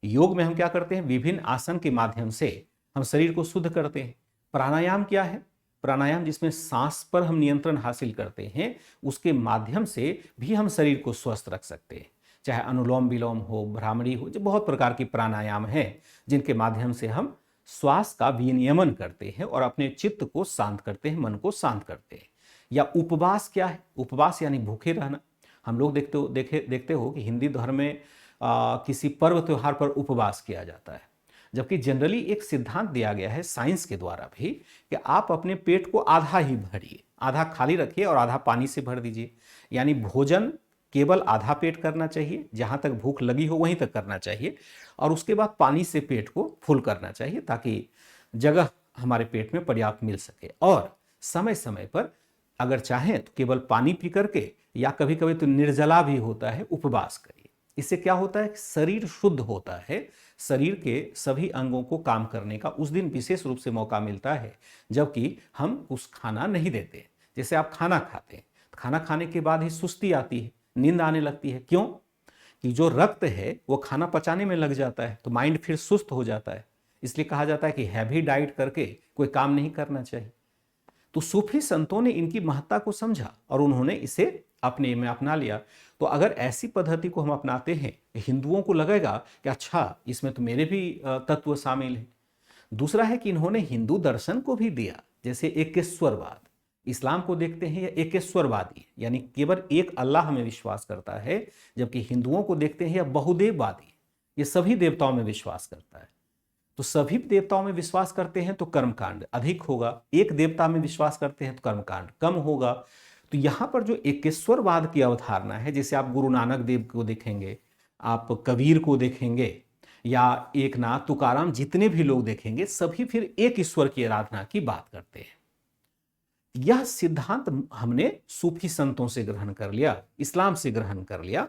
योग में हम क्या करते हैं? विभिन्न आसन के माध्यम से हम शरीर को शुद्ध करते हैं। प्राणायाम क्या है? प्राणायाम जिसमें सांस पर हम नियंत्रण हासिल करते हैं, उसके माध्यम से भी हम शरीर को स्वस्थ रख सकते हैं। चाहे अनुलोम विलोम हो, भ्रामरी हो, जो बहुत प्रकार की प्राणायाम है जिनके माध्यम से हम श्वास का विनियमन करते हैं और अपने चित्त को शांत करते हैं, मन को शांत करते हैं। या उपवास क्या है? उपवास यानी भूखे रहना। हम लोग देखते हो कि हिंदी धर्म में किसी पर्व त्योहार पर उपवास किया जाता है, जबकि जनरली एक सिद्धांत दिया गया है साइंस के द्वारा भी कि आप अपने पेट को आधा ही भरिए, आधा खाली रखिए और आधा पानी से भर दीजिए। यानी भोजन केवल आधा पेट करना चाहिए, जहां तक भूख लगी हो वहीं तक करना चाहिए, और उसके बाद पानी से पेट को फुल करना चाहिए ताकि जगह हमारे पेट में पर्याप्त मिल सके। और समय समय पर अगर चाहें तो केवल पानी पी करके, या कभी कभी तो निर्जला भी होता है, उपवास करिए। इससे क्या होता है? शरीर शुद्ध होता है, शरीर के सभी अंगों को काम करने का उस दिन विशेष रूप से मौका मिलता है, जबकि हम उस खाना नहीं देते। जैसे आप खाना खाते हैं, खाना खाने के बाद ही सुस्ती आती है, नींद आने लगती है। क्यों? कि जो रक्त है वो खाना पचाने में लग जाता है, तो माइंड फिर सुस्त हो जाता है। इसलिए कहा जाता है कि हैवी डाइट करके कोई काम नहीं करना चाहिए। तो सूफी संतों ने इनकी महत्ता को समझा और उन्होंने इसे अपने में अपना लिया। तो अगर ऐसी पद्धति को हम अपनाते हैं, हिंदुओं को लगेगा कि अच्छा, इसमें तो मेरे भी तत्व शामिल हैं। दूसरा है कि इन्होंने हिंदू दर्शन को भी दिया, जैसे एकेश्वरवाद। इस्लाम को देखते हैं, यह एकेश्वरवादी है, यानी केवल एक अल्लाह में विश्वास करता है, जबकि हिंदुओं को देखते हैं यह बहुदेववादी है, ये सभी देवताओं में विश्वास करता है। तो सभी देवताओं में विश्वास करते हैं तो कर्मकांड अधिक होगा, एक देवता में विश्वास करते हैं तो कर्मकांड कम होगा। तो यहां पर जो एकेश्वरवाद की अवधारणा है, जैसे आप गुरु नानक देव को देखेंगे, आप कबीर को देखेंगे, या एक नाथ तुकाराम, जितने भी लोग देखेंगे सभी फिर एक ईश्वर की आराधना की बात करते हैं। यह सिद्धांत हमने सूफी संतों से ग्रहण कर लिया, इस्लाम से ग्रहण कर लिया।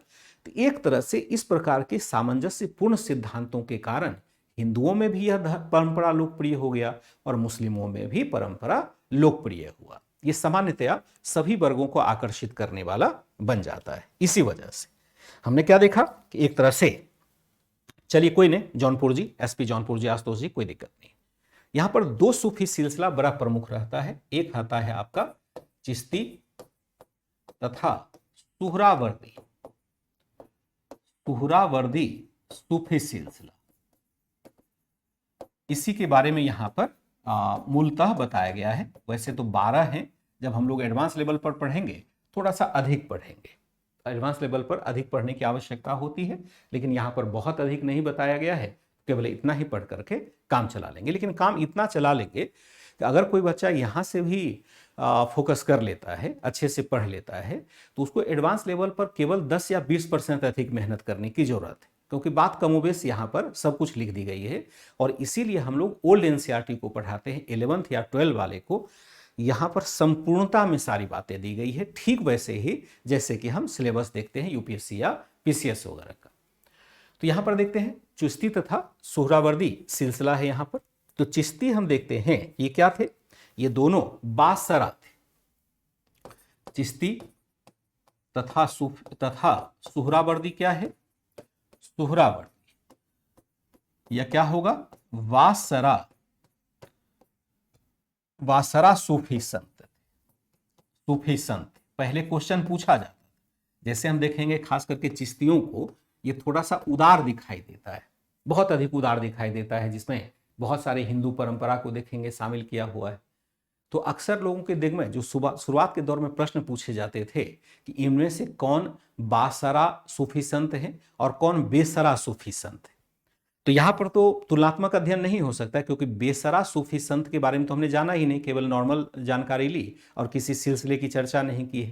तो एक तरह से इस प्रकार के सामंजस्यपूर्ण सिद्धांतों के कारण हिंदुओं में भी यह परंपरा लोकप्रिय हो गया और मुस्लिमों में भी परंपरा लोकप्रिय हुआ। यह सामान्यतया सभी वर्गों को आकर्षित करने वाला बन जाता है। इसी वजह से हमने क्या देखा कि एक तरह से, चलिए कोई नहीं, जौनपुर जी, एसपी जौनपुर जी, आशुतोष जी, कोई दिक्कत नहीं। यहां पर दो सूफी सिलसिला बड़ा प्रमुख रहता है। एक आता है आपका चिश्ती तथा सुहरावर्दी, सुहरावर्दी सूफी सिलसिला। इसी के बारे में यहां पर मूलतः बताया गया है। वैसे तो 12 हैं, जब हम लोग एडवांस लेवल पर पढ़ेंगे थोड़ा सा अधिक पढ़ेंगे, एडवांस लेवल पर अधिक पढ़ने की आवश्यकता होती है, लेकिन यहां पर बहुत अधिक नहीं बताया गया है, केवल इतना ही पढ़ करके काम चला लेंगे। लेकिन काम इतना चला लेंगे कि अगर कोई बच्चा यहाँ से भी फोकस कर लेता है, अच्छे से पढ़ लेता है, तो उसको एडवांस लेवल पर केवल 10 या 20% अधिक मेहनत करने की जरूरत है, क्योंकि बात कमोबेश यहाँ पर सब कुछ लिख दी गई है। और इसीलिए हम लोग ओल्ड एनसीईआरटी को पढ़ाते हैं, 11th या 12 वाले को यहाँ पर संपूर्णता में सारी बातें दी गई है, ठीक वैसे ही जैसे कि हम सिलेबस देखते हैं यूपीएससी या पीसीएस वगैरह का। तो यहां पर देखते हैं चिश्ती तथा सुहरावर्दी सिलसिला है यहां पर। तो चिश्ती हम देखते हैं ये क्या थे, ये दोनों बासरा थे। चिश्ती तथा सुहरावर्दी क्या है, सुहरावर्दी, यह क्या होगा, वासरा सूफी संत, सूफी संत। पहले क्वेश्चन पूछा जाता, जैसे हम देखेंगे खास करके चिश्तियों को ये थोड़ा सा उदार दिखाई देता है, बहुत अधिक उदार दिखाई देता है, जिसमें बहुत सारे हिंदू परंपरा को देखेंगे शामिल किया हुआ है। तो अक्सर लोगों के दिग में जो शुरुआत के दौर में प्रश्न पूछे जाते थे कि इनमें से कौन बासरा सूफी संत है और कौन बेसरा सूफी संत है। तो यहां पर तो तुलनात्मक अध्ययन नहीं हो सकता, क्योंकि बेसरा सूफी संत के बारे में तो हमने जाना ही नहीं, केवल नॉर्मल जानकारी ली और किसी सिलसिले की चर्चा नहीं की है।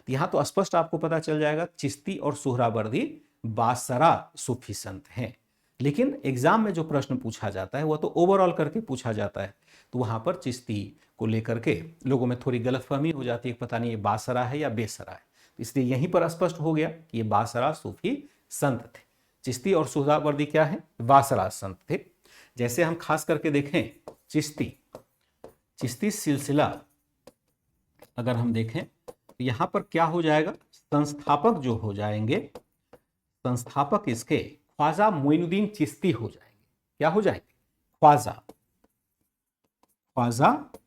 तो यहां तो स्पष्ट आपको पता चल जाएगा चिश्ती और सुहरावर्दी बासरा सूफी संत हैं। लेकिन एग्जाम में जो प्रश्न पूछा जाता है वह तो ओवरऑल करके पूछा जाता है, तो वहां पर चिश्ती को लेकर के लोगों में थोड़ी गलतफहमी हो जाती है, पता नहीं ये बासरा है या बेसरा है। तो इसलिए यहीं पर स्पष्ट हो गया कि ये बासरा सूफी संत थे। चिश्ती और सुहरावर्दी क्या है, बासरा संत थे। जैसे हम खास करके देखें चिश्ती सिलसिला अगर हम देखें तो यहां पर क्या हो जाएगा, संस्थापक जो हो जाएंगे, संस्थापक इसके ख्वाजा मोइनुद्दीन चिश्ती हो जाएंगे। क्या हो जाएंगे, ख्वाजा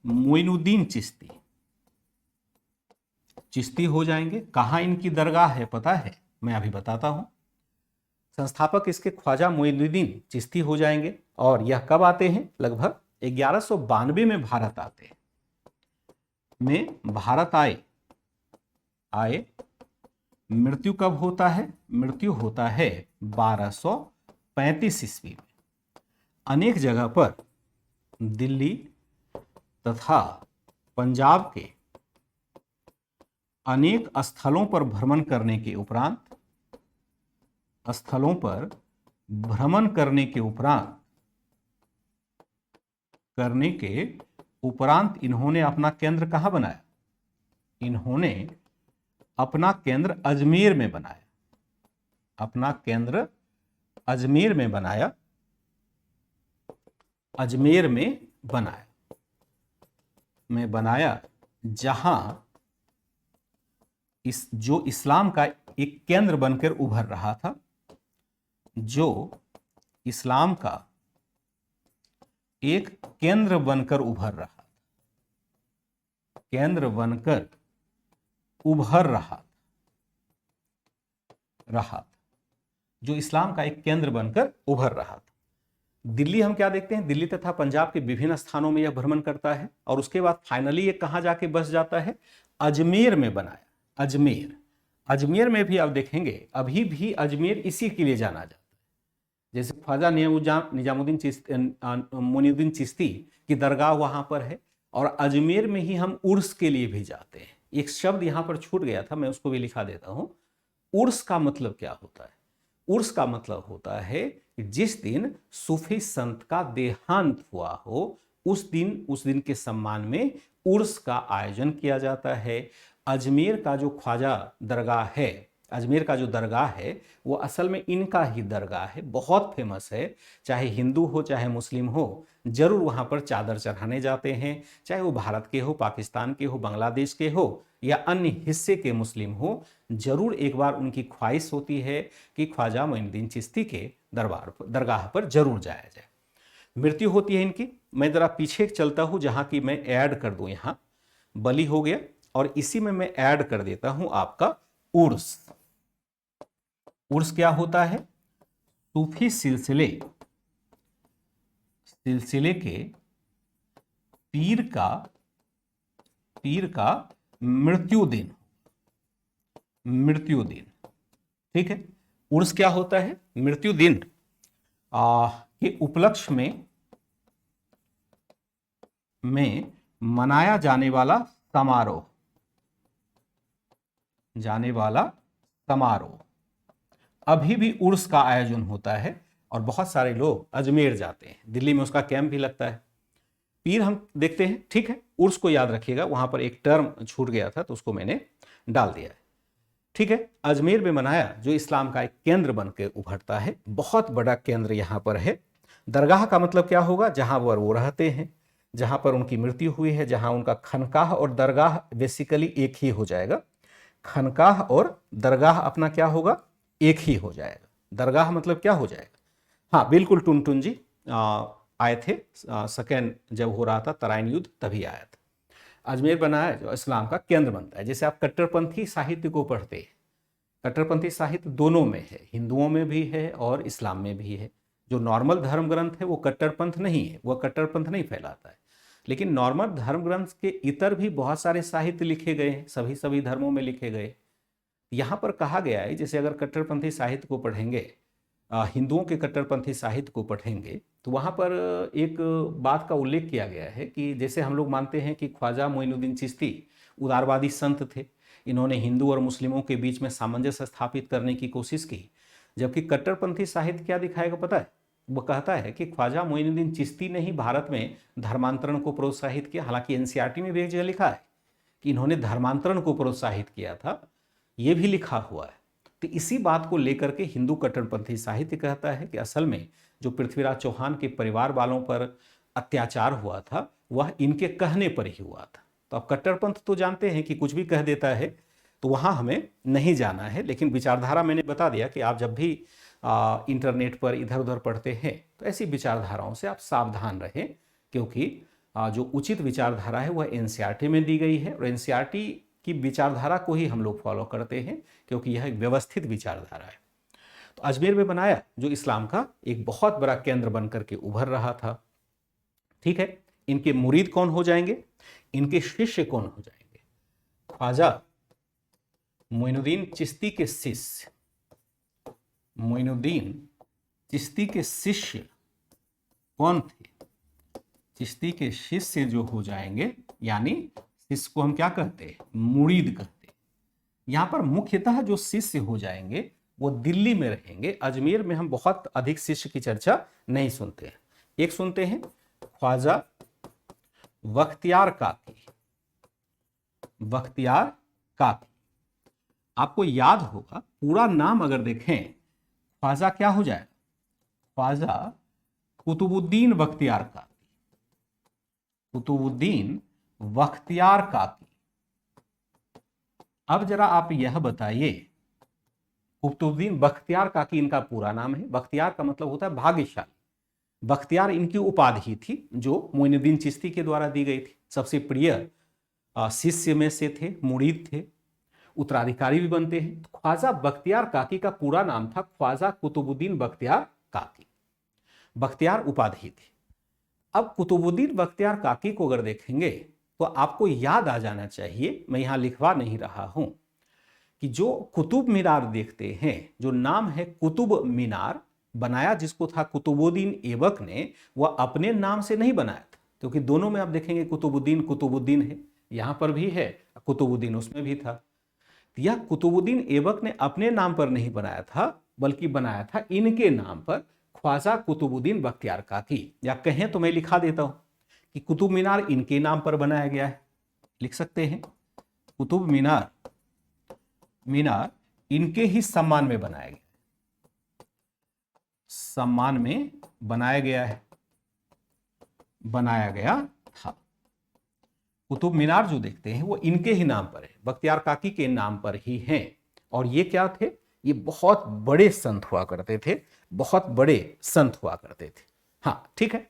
मोइनुद्दीन चिश्ती हो जाएंगे। कहां इनकी दरगाह है पता है, मैं अभी बताता हूं। संस्थापक इसके ख्वाजा मोइनुद्दीन चिश्ती हो जाएंगे। और यह कब आते हैं, लगभग 1192 में भारत आते हैं, में भारत आए। मृत्यु कब होता है, मृत्यु होता है 1235 ईस्वी में। अनेक जगह पर दिल्ली तथा पंजाब के अनेक स्थलों पर भ्रमण करने के उपरांत इन्होंने अपना केंद्र कहां बनाया, इन्होंने अपना केंद्र अजमेर में बनाया, अपना केंद्र अजमेर में बनाया, अजमेर में बनाया, जहां जो इस्लाम का एक केंद्र बनकर उभर रहा था, जो इस्लाम का एक केंद्र बनकर उभर रहा था, जो इस्लाम का एक केंद्र बनकर उभर रहा था। दिल्ली हम क्या देखते हैं, दिल्ली तथा पंजाब के विभिन्न स्थानों में यह भ्रमण करता है और उसके बाद फाइनली ये कहाँ जाके बस जाता है, अजमेर में बनाया। अजमेर, अजमेर में भी आप देखेंगे अभी भी अजमेर इसी के लिए जाना जाता है। जैसे ख्वाजा मोइनुद्दीन चिश्ती की दरगाह वहां पर है, और अजमेर में ही हम उर्स के लिए भी जाते हैं। एक शब्द यहां पर छूट गया था, मैं उसको भी लिखा देता हूं। उर्स का मतलब क्या होता है? उर्स का मतलब होता है कि जिस दिन सूफी संत का देहांत हुआ हो, उस दिन के सम्मान में उर्स का आयोजन किया जाता है। अजमेर का जो ख्वाजा दरगाह है, अजमेर का जो दरगाह है वो असल में इनका ही दरगाह है, बहुत फेमस है। चाहे हिंदू हो चाहे मुस्लिम हो, जरूर वहां पर चादर चढ़ाने जाते हैं, चाहे वो भारत के हो, पाकिस्तान के हो, बांग्लादेश के हो या अन्य हिस्से के मुस्लिम हो, जरूर एक बार उनकी ख्वाहिश होती है कि ख्वाजा मोइनुद्दीन चिश्ती के दरगाह पर जरूर जाया जाए। मृत्यु होती है इनकी, मैं जरा पीछे चलता हूं जहां की मैं ऐड कर दूं, यहां बलि हो गया और इसी में मैं ऐड कर देता हूं आपका उर्स। उर्स क्या होता है? सूफी सिलसिले के पीर का मृत्यु दिन, ठीक है। उर्स क्या होता है? मृत्यु दिन के उपलक्ष्य में मनाया जाने वाला समारोह। अभी भी उर्स का आयोजन होता है और बहुत सारे लोग अजमेर जाते हैं, दिल्ली में उसका कैंप भी लगता है। पीर हम देखते हैं, ठीक है। उर्स को याद रखिएगा, वहां पर एक टर्म छूट गया था तो उसको मैंने डाल दिया है, ठीक है। अजमेर में मनाया, जो इस्लाम का एक केंद्र बनकर उभरता है, बहुत बड़ा केंद्र यहां पर है। दरगाह का मतलब क्या होगा? जहां पर वो रहते हैं, जहां पर उनकी मृत्यु हुई है, जहां उनका खनकाह और दरगाह बेसिकली एक ही हो जाएगा। खनकाह और दरगाह अपना क्या होगा? एक ही हो जाएगा। दरगाह मतलब क्या हो जाएगा? हाँ बिल्कुल, टुनटुन जी आए थे सेकेंड जब हो रहा था तराइन युद्ध, तभी आया था। अजमेर बनाया जो इस्लाम का केंद्र बनता है। जैसे आप कट्टरपंथी साहित्य को पढ़ते हैं, कट्टरपंथी साहित्य दोनों में है, हिंदुओं में भी है और इस्लाम में भी है। जो नॉर्मल धर्म ग्रंथ है वो कट्टरपंथ नहीं है, वो कट्टरपंथ नहीं फैलाता है। लेकिन नॉर्मल धर्म ग्रंथ के इतर भी बहुत सारे साहित्य लिखे गए हैं, सभी धर्मों में लिखे गए। यहाँ पर कहा गया है, जैसे अगर कट्टरपंथी साहित्य को पढ़ेंगे, हिंदुओं के कट्टरपंथी साहित्य को पढ़ेंगे, तो वहाँ पर एक बात का उल्लेख किया गया है कि जैसे हम लोग मानते हैं कि ख्वाजा मोइनुद्दीन चिश्ती उदारवादी संत थे, इन्होंने हिंदू और मुस्लिमों के बीच में सामंजस्य स्थापित करने की कोशिश की। जबकि कट्टरपंथी साहित्य क्या दिखाएगा पता है? वो कहता है कि ख्वाजा मोइनुद्दीन चिश्ती ने ही भारत में धर्मांतरण को प्रोत्साहित किया। हालांकि एनसीईआरटी में भी एक जगह लिखा है कि इन्होंने धर्मांतरण को प्रोत्साहित किया था, ये भी लिखा हुआ है। तो इसी बात को लेकर के हिंदू कट्टरपंथी साहित्य कहता है कि असल में जो पृथ्वीराज चौहान के परिवार वालों पर अत्याचार हुआ था वह इनके कहने पर ही हुआ था। तो अब कट्टरपंथ तो जानते हैं कि कुछ भी कह देता है, तो वहां हमें नहीं जाना है। लेकिन विचारधारा मैंने बता दिया कि आप जब भी इंटरनेट पर इधर उधर पढ़ते हैं तो ऐसी विचारधाराओं से आप सावधान रहें, क्योंकि जो उचित विचारधारा है वह एनसीईआरटी में दी गई है और एनसीईआरटी की विचारधारा को ही हम लोग फॉलो करते हैं, क्योंकि यह एक व्यवस्थित विचारधारा है। तो अजमेर में बनाया, जो इस्लाम का एक बहुत बड़ा केंद्र बनकर के उभर रहा था, ठीक है। इनके मुरीद कौन हो जाएंगे? इनके शिष्य कौन हो जाएंगे? ख्वाजा मोइनुद्दीन चिश्ती के शिष्य, मोइनुद्दीन चिश्ती के शिष्य कौन थे? चिश्ती के शिष्य जो हो जाएंगे, यानी शिष्य को हम क्या कहते हैं? मुरीद कहते हैं। यहां पर मुख्यतः जो शिष्य हो जाएंगे वो दिल्ली में रहेंगे। अजमेर में हम बहुत अधिक शिष्य की चर्चा नहीं सुनते हैं। एक सुनते हैं ख्वाजा बख्तियार काकी। बख्तियार काकी, आपको याद होगा पूरा नाम अगर देखें, ख्वाजा क्या हो जाएगा? ख्वाजा कुतुबुद्दीन बख्तियार काकी। कुतुबुद्दीन बख्तियार काकी। अब जरा आप यह बताइए, कुतुबुद्दीन बख्तियार काकी इनका पूरा नाम है। बख्तियार का मतलब होता है भाग्यशाली। बख्तियार इनकी उपाधि थी जो मोइनुद्दीन चिश्ती के द्वारा दी गई थी। सबसे प्रिय शिष्य में से थे, मुरीद थे, उत्तराधिकारी भी बनते हैं। ख्वाजा बख्तियार काकी का पूरा नाम था ख्वाजा कुतुबुद्दीन बख्तियार काकी। बख्तियार उपाधि थी। अब कुतुबुद्दीन बख्तियार काकी को अगर देखेंगे तो आपको याद आ जाना चाहिए, मैं यहां लिखवा नहीं रहा हूं, कि जो कुतुब मीनार देखते हैं, जो नाम है कुतुब मीनार, बनाया जिसको था कुतुबुद्दीन ऐबक ने, वह अपने नाम से नहीं बनाया था, क्योंकि दोनों में आप देखेंगे कुतुबुद्दीन कुतुबुद्दीन है, यहां पर भी है, कुतुबुद्दीन उसमें भी था। यह कुतुबुद्दीन ऐबक ने अपने नाम पर नहीं बनाया था, बल्कि बनाया था इनके नाम पर, ख्वाजा कुतुबुद्दीन बख्तियार काकी। या कहें तो मैं लिखा देता हूं कि कुतुब मीनार इनके नाम पर बनाया गया है, लिख सकते हैं कुतुब मीनार इनके ही सम्मान में बनाया गया, सम्मान में बनाया गया था। कुतुब मीनार जो देखते हैं वो इनके ही नाम पर है, बख्तियार काकी के नाम पर ही हैं। और ये क्या थे, ये बहुत बड़े संत हुआ करते थे, बहुत बड़े संत हुआ करते थे। हाँ ठीक है,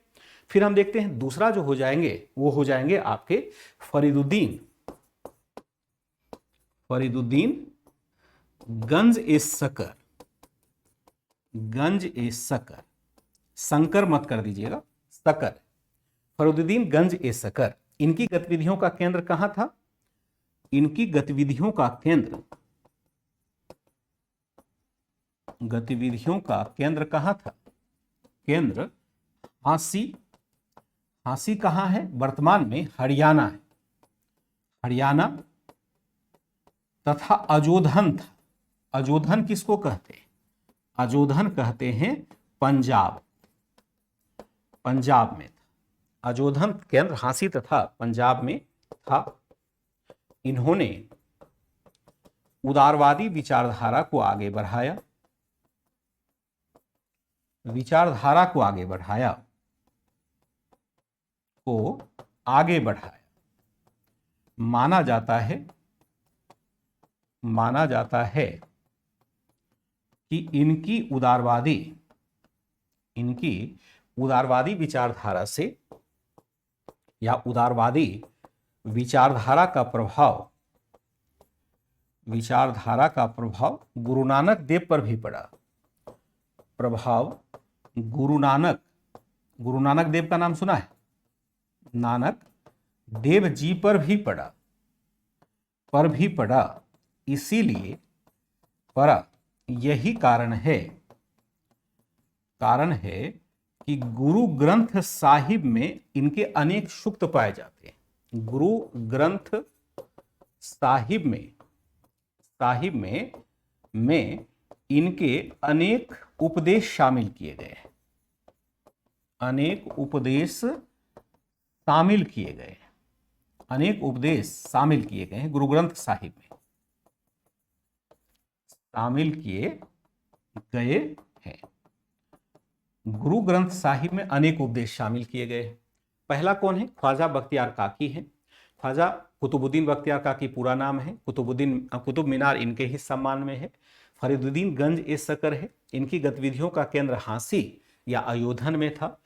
फिर हम देखते हैं दूसरा जो हो जाएंगे वो हो जाएंगे आपके फरीदुद्दीन गंज ए सकर, शंकर मत कर दीजिएगा, सकर, फरीदुद्दीन गंज ए सकर। इनकी गतिविधियों का केंद्र कहां था, इनकी गतिविधियों का केंद्र कहां था, केंद्र हांसी कहां है, वर्तमान में हरियाणा है, हरियाणा, तथा अजोधन था। अजोधन किसको कहते हैं, अजोधन कहते हैं पंजाब में था। अजोधन केंद्र हांसी तथा पंजाब में था। इन्होंने उदारवादी विचारधारा को आगे बढ़ाया, माना जाता है कि इनकी उदारवादी विचारधारा से, या उदारवादी विचारधारा का प्रभाव गुरु नानक देव पर भी पड़ा। गुरु नानक देव का नाम सुना है, नानक देव जी पर भी पड़ा, इसीलिए पड़ा, यही कारण है कि गुरु ग्रंथ साहिब में इनके अनेक सूक्त पाए जाते हैं। गुरु ग्रंथ साहिब में इनके अनेक उपदेश शामिल किए गए हैं, अनेक उपदेश शामिल किए गए हैं गुरु ग्रंथ साहिब में, शामिल किए गए हैं। गुरु ग्रंथ साहिब में अनेक उपदेश शामिल किए गए हैं। पहला कौन है, ख्वाजा बख्तियार काकी है। ख्वाजा कुतुबुद्दीन बख्तियार काकी पूरा नाम है। कुतुब मीनार इनके ही सम्मान में है। फरीदुद्दीन गंज ए सकर है। इनकी गतिविधियों का केंद्र हांसी या अयोधन में था।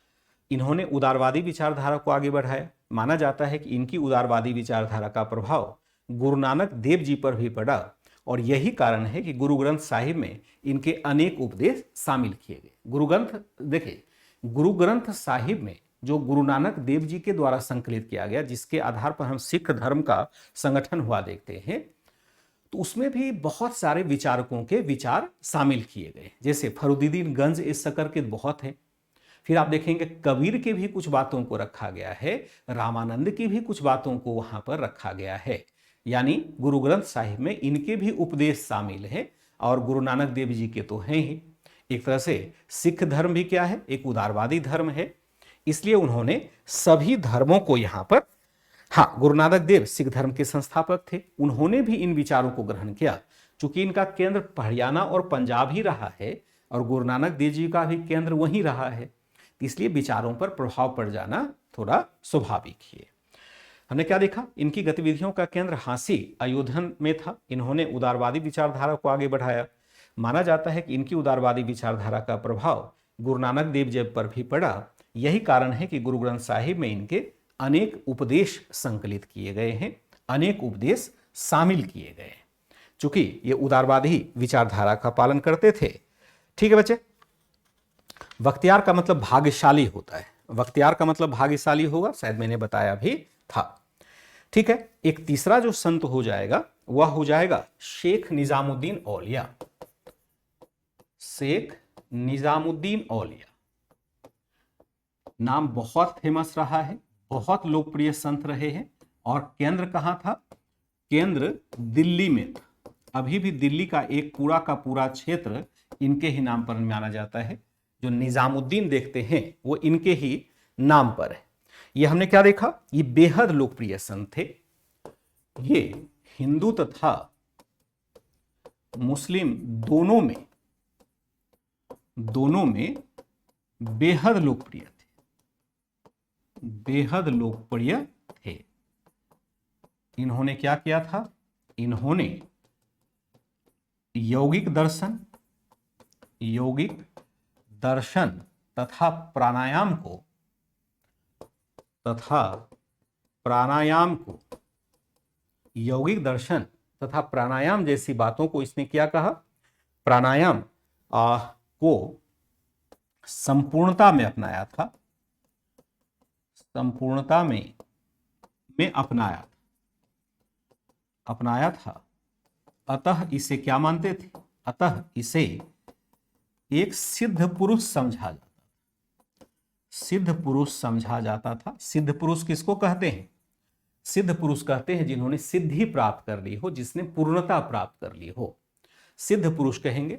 इन्होंने उदारवादी विचारधारा को आगे बढ़ाया। माना जाता है कि इनकी उदारवादी विचारधारा का प्रभाव गुरु नानक देव जी पर भी पड़ा, और यही कारण है कि गुरु ग्रंथ साहिब में इनके अनेक उपदेश शामिल किए गए। गुरु ग्रंथ साहिब में जो गुरु नानक देव जी के द्वारा संकलित किया गया, जिसके आधार पर हम सिख धर्म का संगठन हुआ देखते हैं, तो उसमें भी बहुत सारे विचारकों के विचार शामिल किए गए। जैसे फरीदुद्दीन गंज ए सकर के बहुत हैं। फिर आप देखेंगे कबीर के भी कुछ बातों को रखा गया है, रामानंद की भी कुछ बातों को वहां पर रखा गया है। यानी गुरु ग्रंथ साहिब में इनके भी उपदेश शामिल हैं, और गुरु नानक देव जी के तो हैं ही। एक तरह से सिख धर्म भी क्या है, एक उदारवादी धर्म है। इसलिए उन्होंने सभी धर्मों को यहां पर, हाँ, गुरु नानक देव सिख धर्म के संस्थापक थे, उन्होंने भी इन विचारों को ग्रहण किया। चूंकि इनका केंद्र हरियाणा और पंजाब ही रहा है, और गुरु नानक देव जी का भी केंद्र वहीं रहा है, इसलिए विचारों पर प्रभाव पड़ जाना थोड़ा स्वाभाविक ही है। हमने क्या देखा, इनकी गतिविधियों का केंद्र हांसी अयोधन में था। इन्होंने उदारवादी विचारधारा को आगे बढ़ाया। माना जाता है कि इनकी उदारवादी विचारधारा का प्रभाव गुरु नानक देव जी पर भी पड़ा। यही कारण है कि गुरु ग्रंथ साहिब में इनके अनेक उपदेश संकलित किए गए हैं, अनेक उपदेश शामिल किए गए हैं, चूंकि ये उदारवादी विचारधारा का पालन करते थे। ठीक है बच्चे, बख्तियार का मतलब भाग्यशाली होता है, बख्तियार का मतलब भाग्यशाली होगा, शायद मैंने बताया भी था। ठीक है, एक तीसरा जो संत हो जाएगा वह हो जाएगा शेख निजामुद्दीन औलिया। शेख निजामुद्दीन औलिया नाम बहुत फेमस रहा है, बहुत लोकप्रिय संत रहे हैं। और केंद्र कहां था? केंद्र दिल्ली में था। अभी भी दिल्ली का एक पूरा का पूरा क्षेत्र इनके ही नाम पर माना जाता है। जो निजामुद्दीन देखते हैं वो इनके ही नाम पर है। ये हमने क्या देखा? ये बेहद लोकप्रिय संत थे। ये हिंदू तथा मुस्लिम दोनों में बेहद लोकप्रिय थे, बेहद लोकप्रिय थे। इन्होंने क्या किया था? इन्होंने यौगिक दर्शन तथा प्राणायाम को यौगिक दर्शन तथा प्राणायाम जैसी बातों को इसने क्या कहा? प्राणायाम को संपूर्णता में अपनाया था, संपूर्णता में अपनाया था। अतः इसे क्या मानते थे? अतः इसे एक सिद्ध पुरुष समझा जाता था। सिद्ध पुरुष किसको कहते हैं? सिद्ध पुरुष कहते हैं जिन्होंने सिद्धि प्राप्त कर ली हो, जिसने पूर्णता प्राप्त कर ली हो, सिद्ध पुरुष कहेंगे।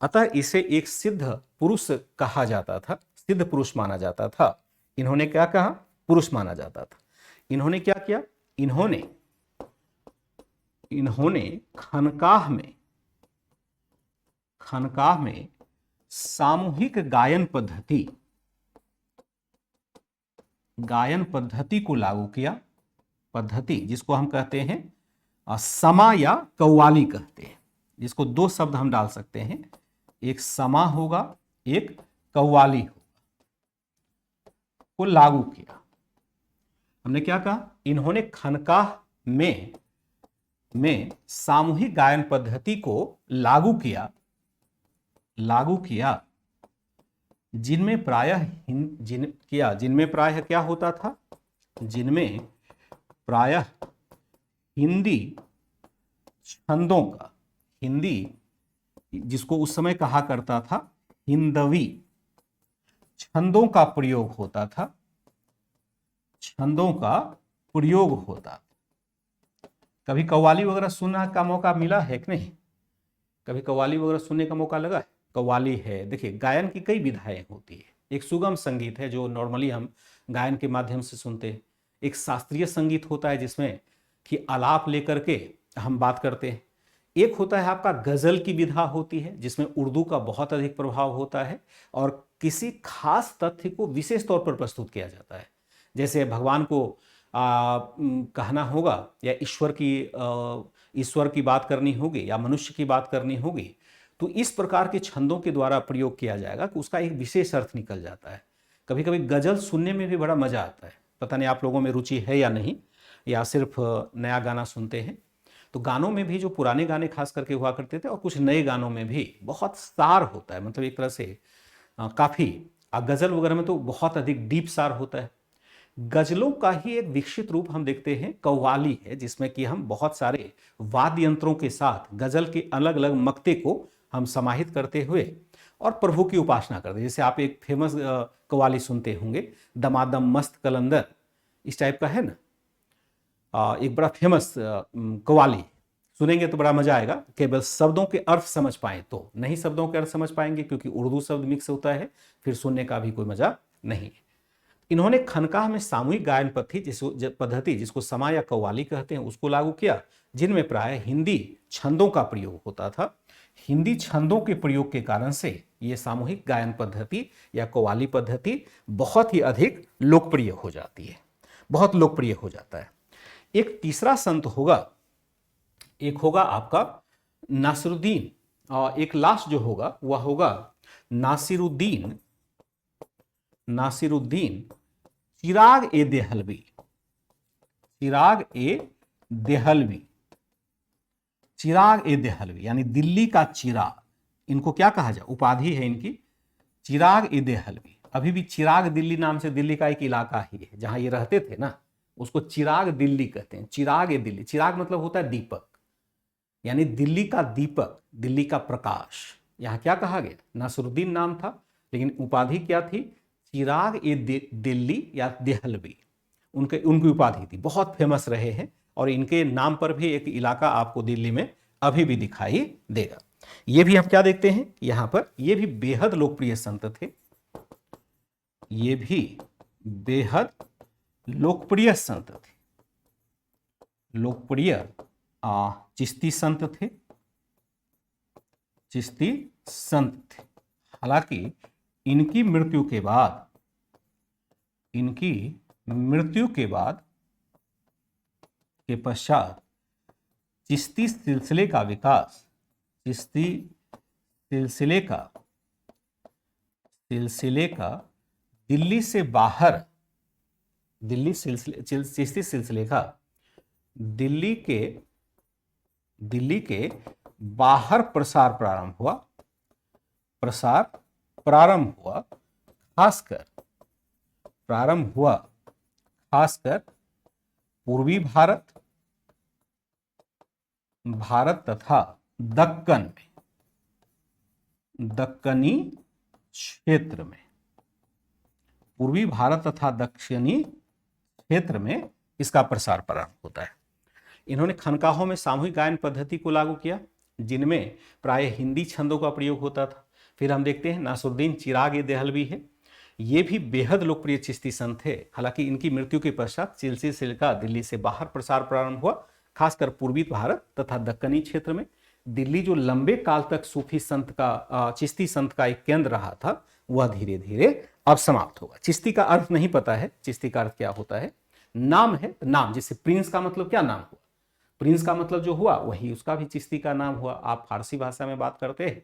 अतः इसे एक सिद्ध पुरुष कहा जाता था, सिद्ध पुरुष माना जाता था। इन्होंने क्या कहा? पुरुष माना जाता था। इन्होंने क्या किया? इन्होंने खनकाह में सामूहिक गायन पद्धति को लागू किया। पद्धति जिसको हम कहते हैं समा या कव्वाली कहते हैं, जिसको दो शब्द हम डाल सकते हैं, एक समा होगा, एक कव्वाली होगा, को लागू किया। हमने क्या कहा? इन्होंने खनकाह में सामूहिक गायन पद्धति को लागू किया, जिनमें प्रायः क्या होता था? जिनमें प्रायः हिंदी छंदों का, हिंदी जिसको उस समय कहा करता था हिंदवी छंदों का प्रयोग होता था, कभी कव्वाली वगैरह सुनने का मौका मिला है कि नहीं? कभी कव्वाली वगैरह सुनने का मौका लगा है? कव्वाली है, देखिए गायन की कई विधाएं होती है। एक सुगम संगीत है जो नॉर्मली हम गायन के माध्यम से सुनते हैं। एक शास्त्रीय संगीत होता है जिसमें कि आलाप लेकर के हम बात करते हैं। एक होता है आपका गजल की विधा होती है जिसमें उर्दू का बहुत अधिक प्रभाव होता है और किसी खास तथ्य को विशेष तौर पर प्रस्तुत किया जाता है। जैसे भगवान को कहना होगा या ईश्वर की बात करनी होगी या मनुष्य की बात करनी होगी, तो इस प्रकार के छंदों के द्वारा प्रयोग किया जाएगा कि उसका एक विशेष अर्थ निकल जाता है। कभी कभी गजल सुनने में भी बड़ा मजा आता है। पता नहीं आप लोगों में रुचि है या नहीं, या सिर्फ नया गाना सुनते हैं। तो गानों में भी जो पुराने गाने खास करके हुआ करते थे और कुछ नए गानों में भी बहुत सार होता है, मतलब एक तरह से काफ़ी गज़ल वगैरह में तो बहुत अधिक डीप सार होता है। गज़लों का ही एक विकसित रूप हम देखते हैं कव्वाली है, जिसमें कि हम बहुत सारे वाद्य यंत्रों के साथ गज़ल के अलग अलग मक्ते को हम समाहित करते हुए और प्रभु की उपासना करते हैं। जैसे आप एक फेमस कव्वाली सुनते होंगे, दमादम मस्त कलंदर, इस टाइप का है ना, एक बड़ा फेमस कव्वाली सुनेंगे तो बड़ा मजा आएगा। केवल शब्दों के अर्थ समझ पाए तो, नहीं शब्दों के अर्थ समझ पाएंगे क्योंकि उर्दू शब्द मिक्स होता है, फिर सुनने का भी कोई मजा नहीं है। इन्होंने खनकाह में सामूहिक गायन पद्धति जिसको समा या कव्वाली कहते हैं उसको लागू किया, जिनमें प्राय हिंदी छंदों का प्रयोग होता था। हिंदी छंदों के प्रयोग के कारण से ये सामूहिक गायन पद्धति या कव्वाली पद्धति बहुत ही अधिक लोकप्रिय हो जाती है, बहुत लोकप्रिय हो जाता है। एक तीसरा संत होगा, एक होगा आपका नासिरुद्दीन, और एक लास्ट जो होगा वह होगा नासिरुद्दीन चिराग ए देहलवी। चिराग ए देहलवी यानी दिल्ली का चिराग, इनको क्या कहा जाए, उपाधि है इनकी चिराग ए देहलवी, अभी भी चिराग दिल्ली नाम से दिल्ली का एक इलाका ही है जहां ये रहते थे ना, उसको चिराग दिल्ली कहते हैं। चिराग ए दिल्ली, चिराग मतलब होता है दीपक, यानी दिल्ली का दीपक, दिल्ली का प्रकाश। यहां क्या कहा गया, नासिरुद्दीन नाम था लेकिन उपाधि क्या थी, चिराग ए दिल्ली या देहलवी, उनकी उपाधि थी। बहुत फेमस रहे हैं और इनके नाम पर भी एक इलाका आपको दिल्ली में अभी भी दिखाई देगा। ये भी हम क्या देखते हैं यहां पर, ये भी बेहद लोकप्रिय संत थे, ये भी बेहद लोकप्रिय संत थे, लोकप्रिय चिश्ती संत थे, चिश्ती संत थे। हालांकि इनकी मृत्यु के बाद, इनकी मृत्यु के बाद के पश्चात चिश्ती सिलसिले का विकास, चिश्ती सिलसिले का दिल्ली से बाहर, चिश्ती सिलसिले का दिल्ली के बाहर प्रसार प्रारंभ हुआ, खासकर पूर्वी भारत तथा दक्कनी क्षेत्र में, पूर्वी भारत तथा दक्षिणी क्षेत्र में इसका प्रसार प्रारंभ होता है। इन्होंने खनकाहों में सामूहिक गायन पद्धति को लागू किया, जिनमें प्राय हिंदी छंदों का प्रयोग होता था। फिर हम देखते हैं नासिरुद्दीन चिराग ए देहलवी है, ये भी बेहद लोकप्रिय चिश्ती संत थे। हालांकि इनकी मृत्यु के पश्चात सिलसिले का दिल्ली से बाहर प्रसार प्रारंभ हुआ, खासकर पूर्वी भारत तथा दक्कनी क्षेत्र में। दिल्ली जो लंबे काल तक सूफी संत का, चिश्ती संत का एक केंद्र रहा था, वह धीरे धीरे अब समाप्त होगा। चिश्ती का अर्थ नहीं पता है, चिश्ती का अर्थ क्या होता है, नाम है, नाम, जैसे प्रिंस का मतलब क्या नाम हुआ, प्रिंस का मतलब जो हुआ वही उसका भी चिश्ती का नाम हुआ। आप फारसी भाषा में बात करते हैं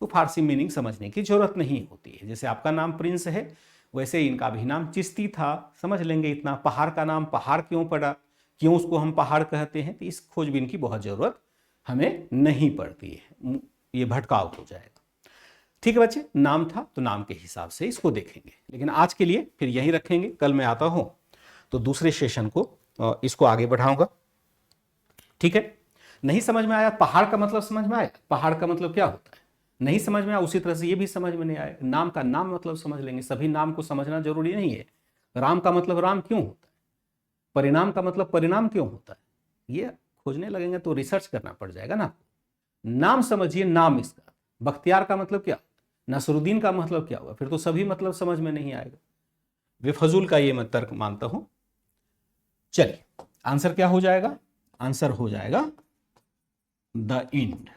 तो फारसी मीनिंग समझने की जरूरत नहीं होती है। जैसे आपका नाम प्रिंस है, वैसे इनका भी नाम चिश्ती था, समझ लेंगे इतना। पहाड़ का नाम पहाड़ क्यों पड़ा, क्यों उसको हम पहाड़ कहते हैं, तो इस खोजबीन की बहुत जरूरत हमें नहीं पड़ती है, ये भटकाव हो जाएगा। ठीक है बच्चे, नाम था तो नाम के हिसाब से इसको देखेंगे, लेकिन आज के लिए फिर यही रखेंगे। कल मैं आता हूं तो दूसरे सेशन को इसको आगे बढ़ाऊंगा। ठीक है, नहीं समझ में आया, पहाड़ का मतलब समझ में आया, पहाड़ का मतलब क्या होता है नहीं समझ में आया, उसी तरह से ये भी समझ में नहीं आया। नाम का नाम मतलब समझ लेंगे, सभी नाम को समझना जरूरी नहीं है। राम का मतलब राम क्यों होता है, परिणाम का मतलब परिणाम क्यों होता है, ये खोजने लगेंगे तो रिसर्च करना पड़ जाएगा ना। नाम समझिए, नाम इसका, बख्तियार का मतलब क्या, नसरुद्दीन का मतलब क्या हुआ, फिर तो सभी मतलब समझ में नहीं आएगा। बेफजूल का ये मैं तर्क मानता हूं। चलिए, आंसर क्या हो जाएगा, आंसर हो जाएगा द इंड।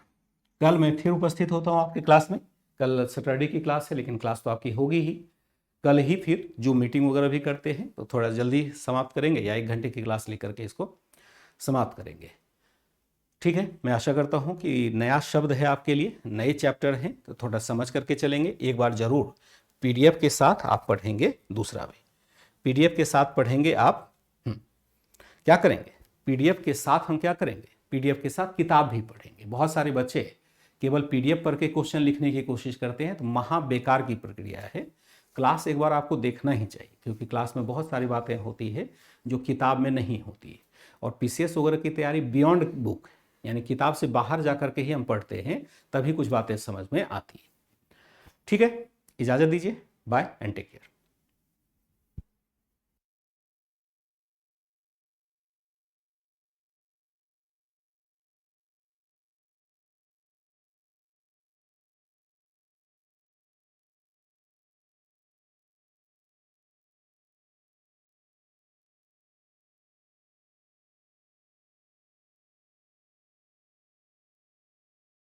कल मैं फिर उपस्थित होता हूं आपकी क्लास में। कल सैटरडे की क्लास है, लेकिन क्लास तो आपकी होगी ही। कल ही फिर जो मीटिंग वगैरह भी करते हैं तो थोड़ा जल्दी समाप्त करेंगे, या 1 घंटे की क्लास लेकर के इसको समाप्त करेंगे। ठीक है, मैं आशा करता हूं कि नया शब्द है आपके लिए, नए चैप्टर हैं, तो थोड़ा समझ करके चलेंगे। एक बार जरूर पीडीएफ के साथ आप पढ़ेंगे, दूसरा भी पीडीएफ के साथ पढ़ेंगे आप। क्या करेंगे, पीडीएफ के साथ हम क्या करेंगे, पीडीएफ के साथ किताब भी पढ़ेंगे। बहुत सारे बच्चे केवल पीडीएफ पढ़ के क्वेश्चन लिखने की कोशिश करते हैं, तो महा बेकार की प्रक्रिया है। क्लास एक बार आपको देखना ही चाहिए, क्योंकि क्लास में बहुत सारी बातें होती है जो किताब में नहीं होती है। और पीसीएस वगैरह की तैयारी बियॉन्ड बुक, यानी किताब से बाहर जा करके ही हम पढ़ते हैं, तभी कुछ बातें समझ में आती है। ठीक है, इजाज़त दीजिए, बाय एंड टेक केयर।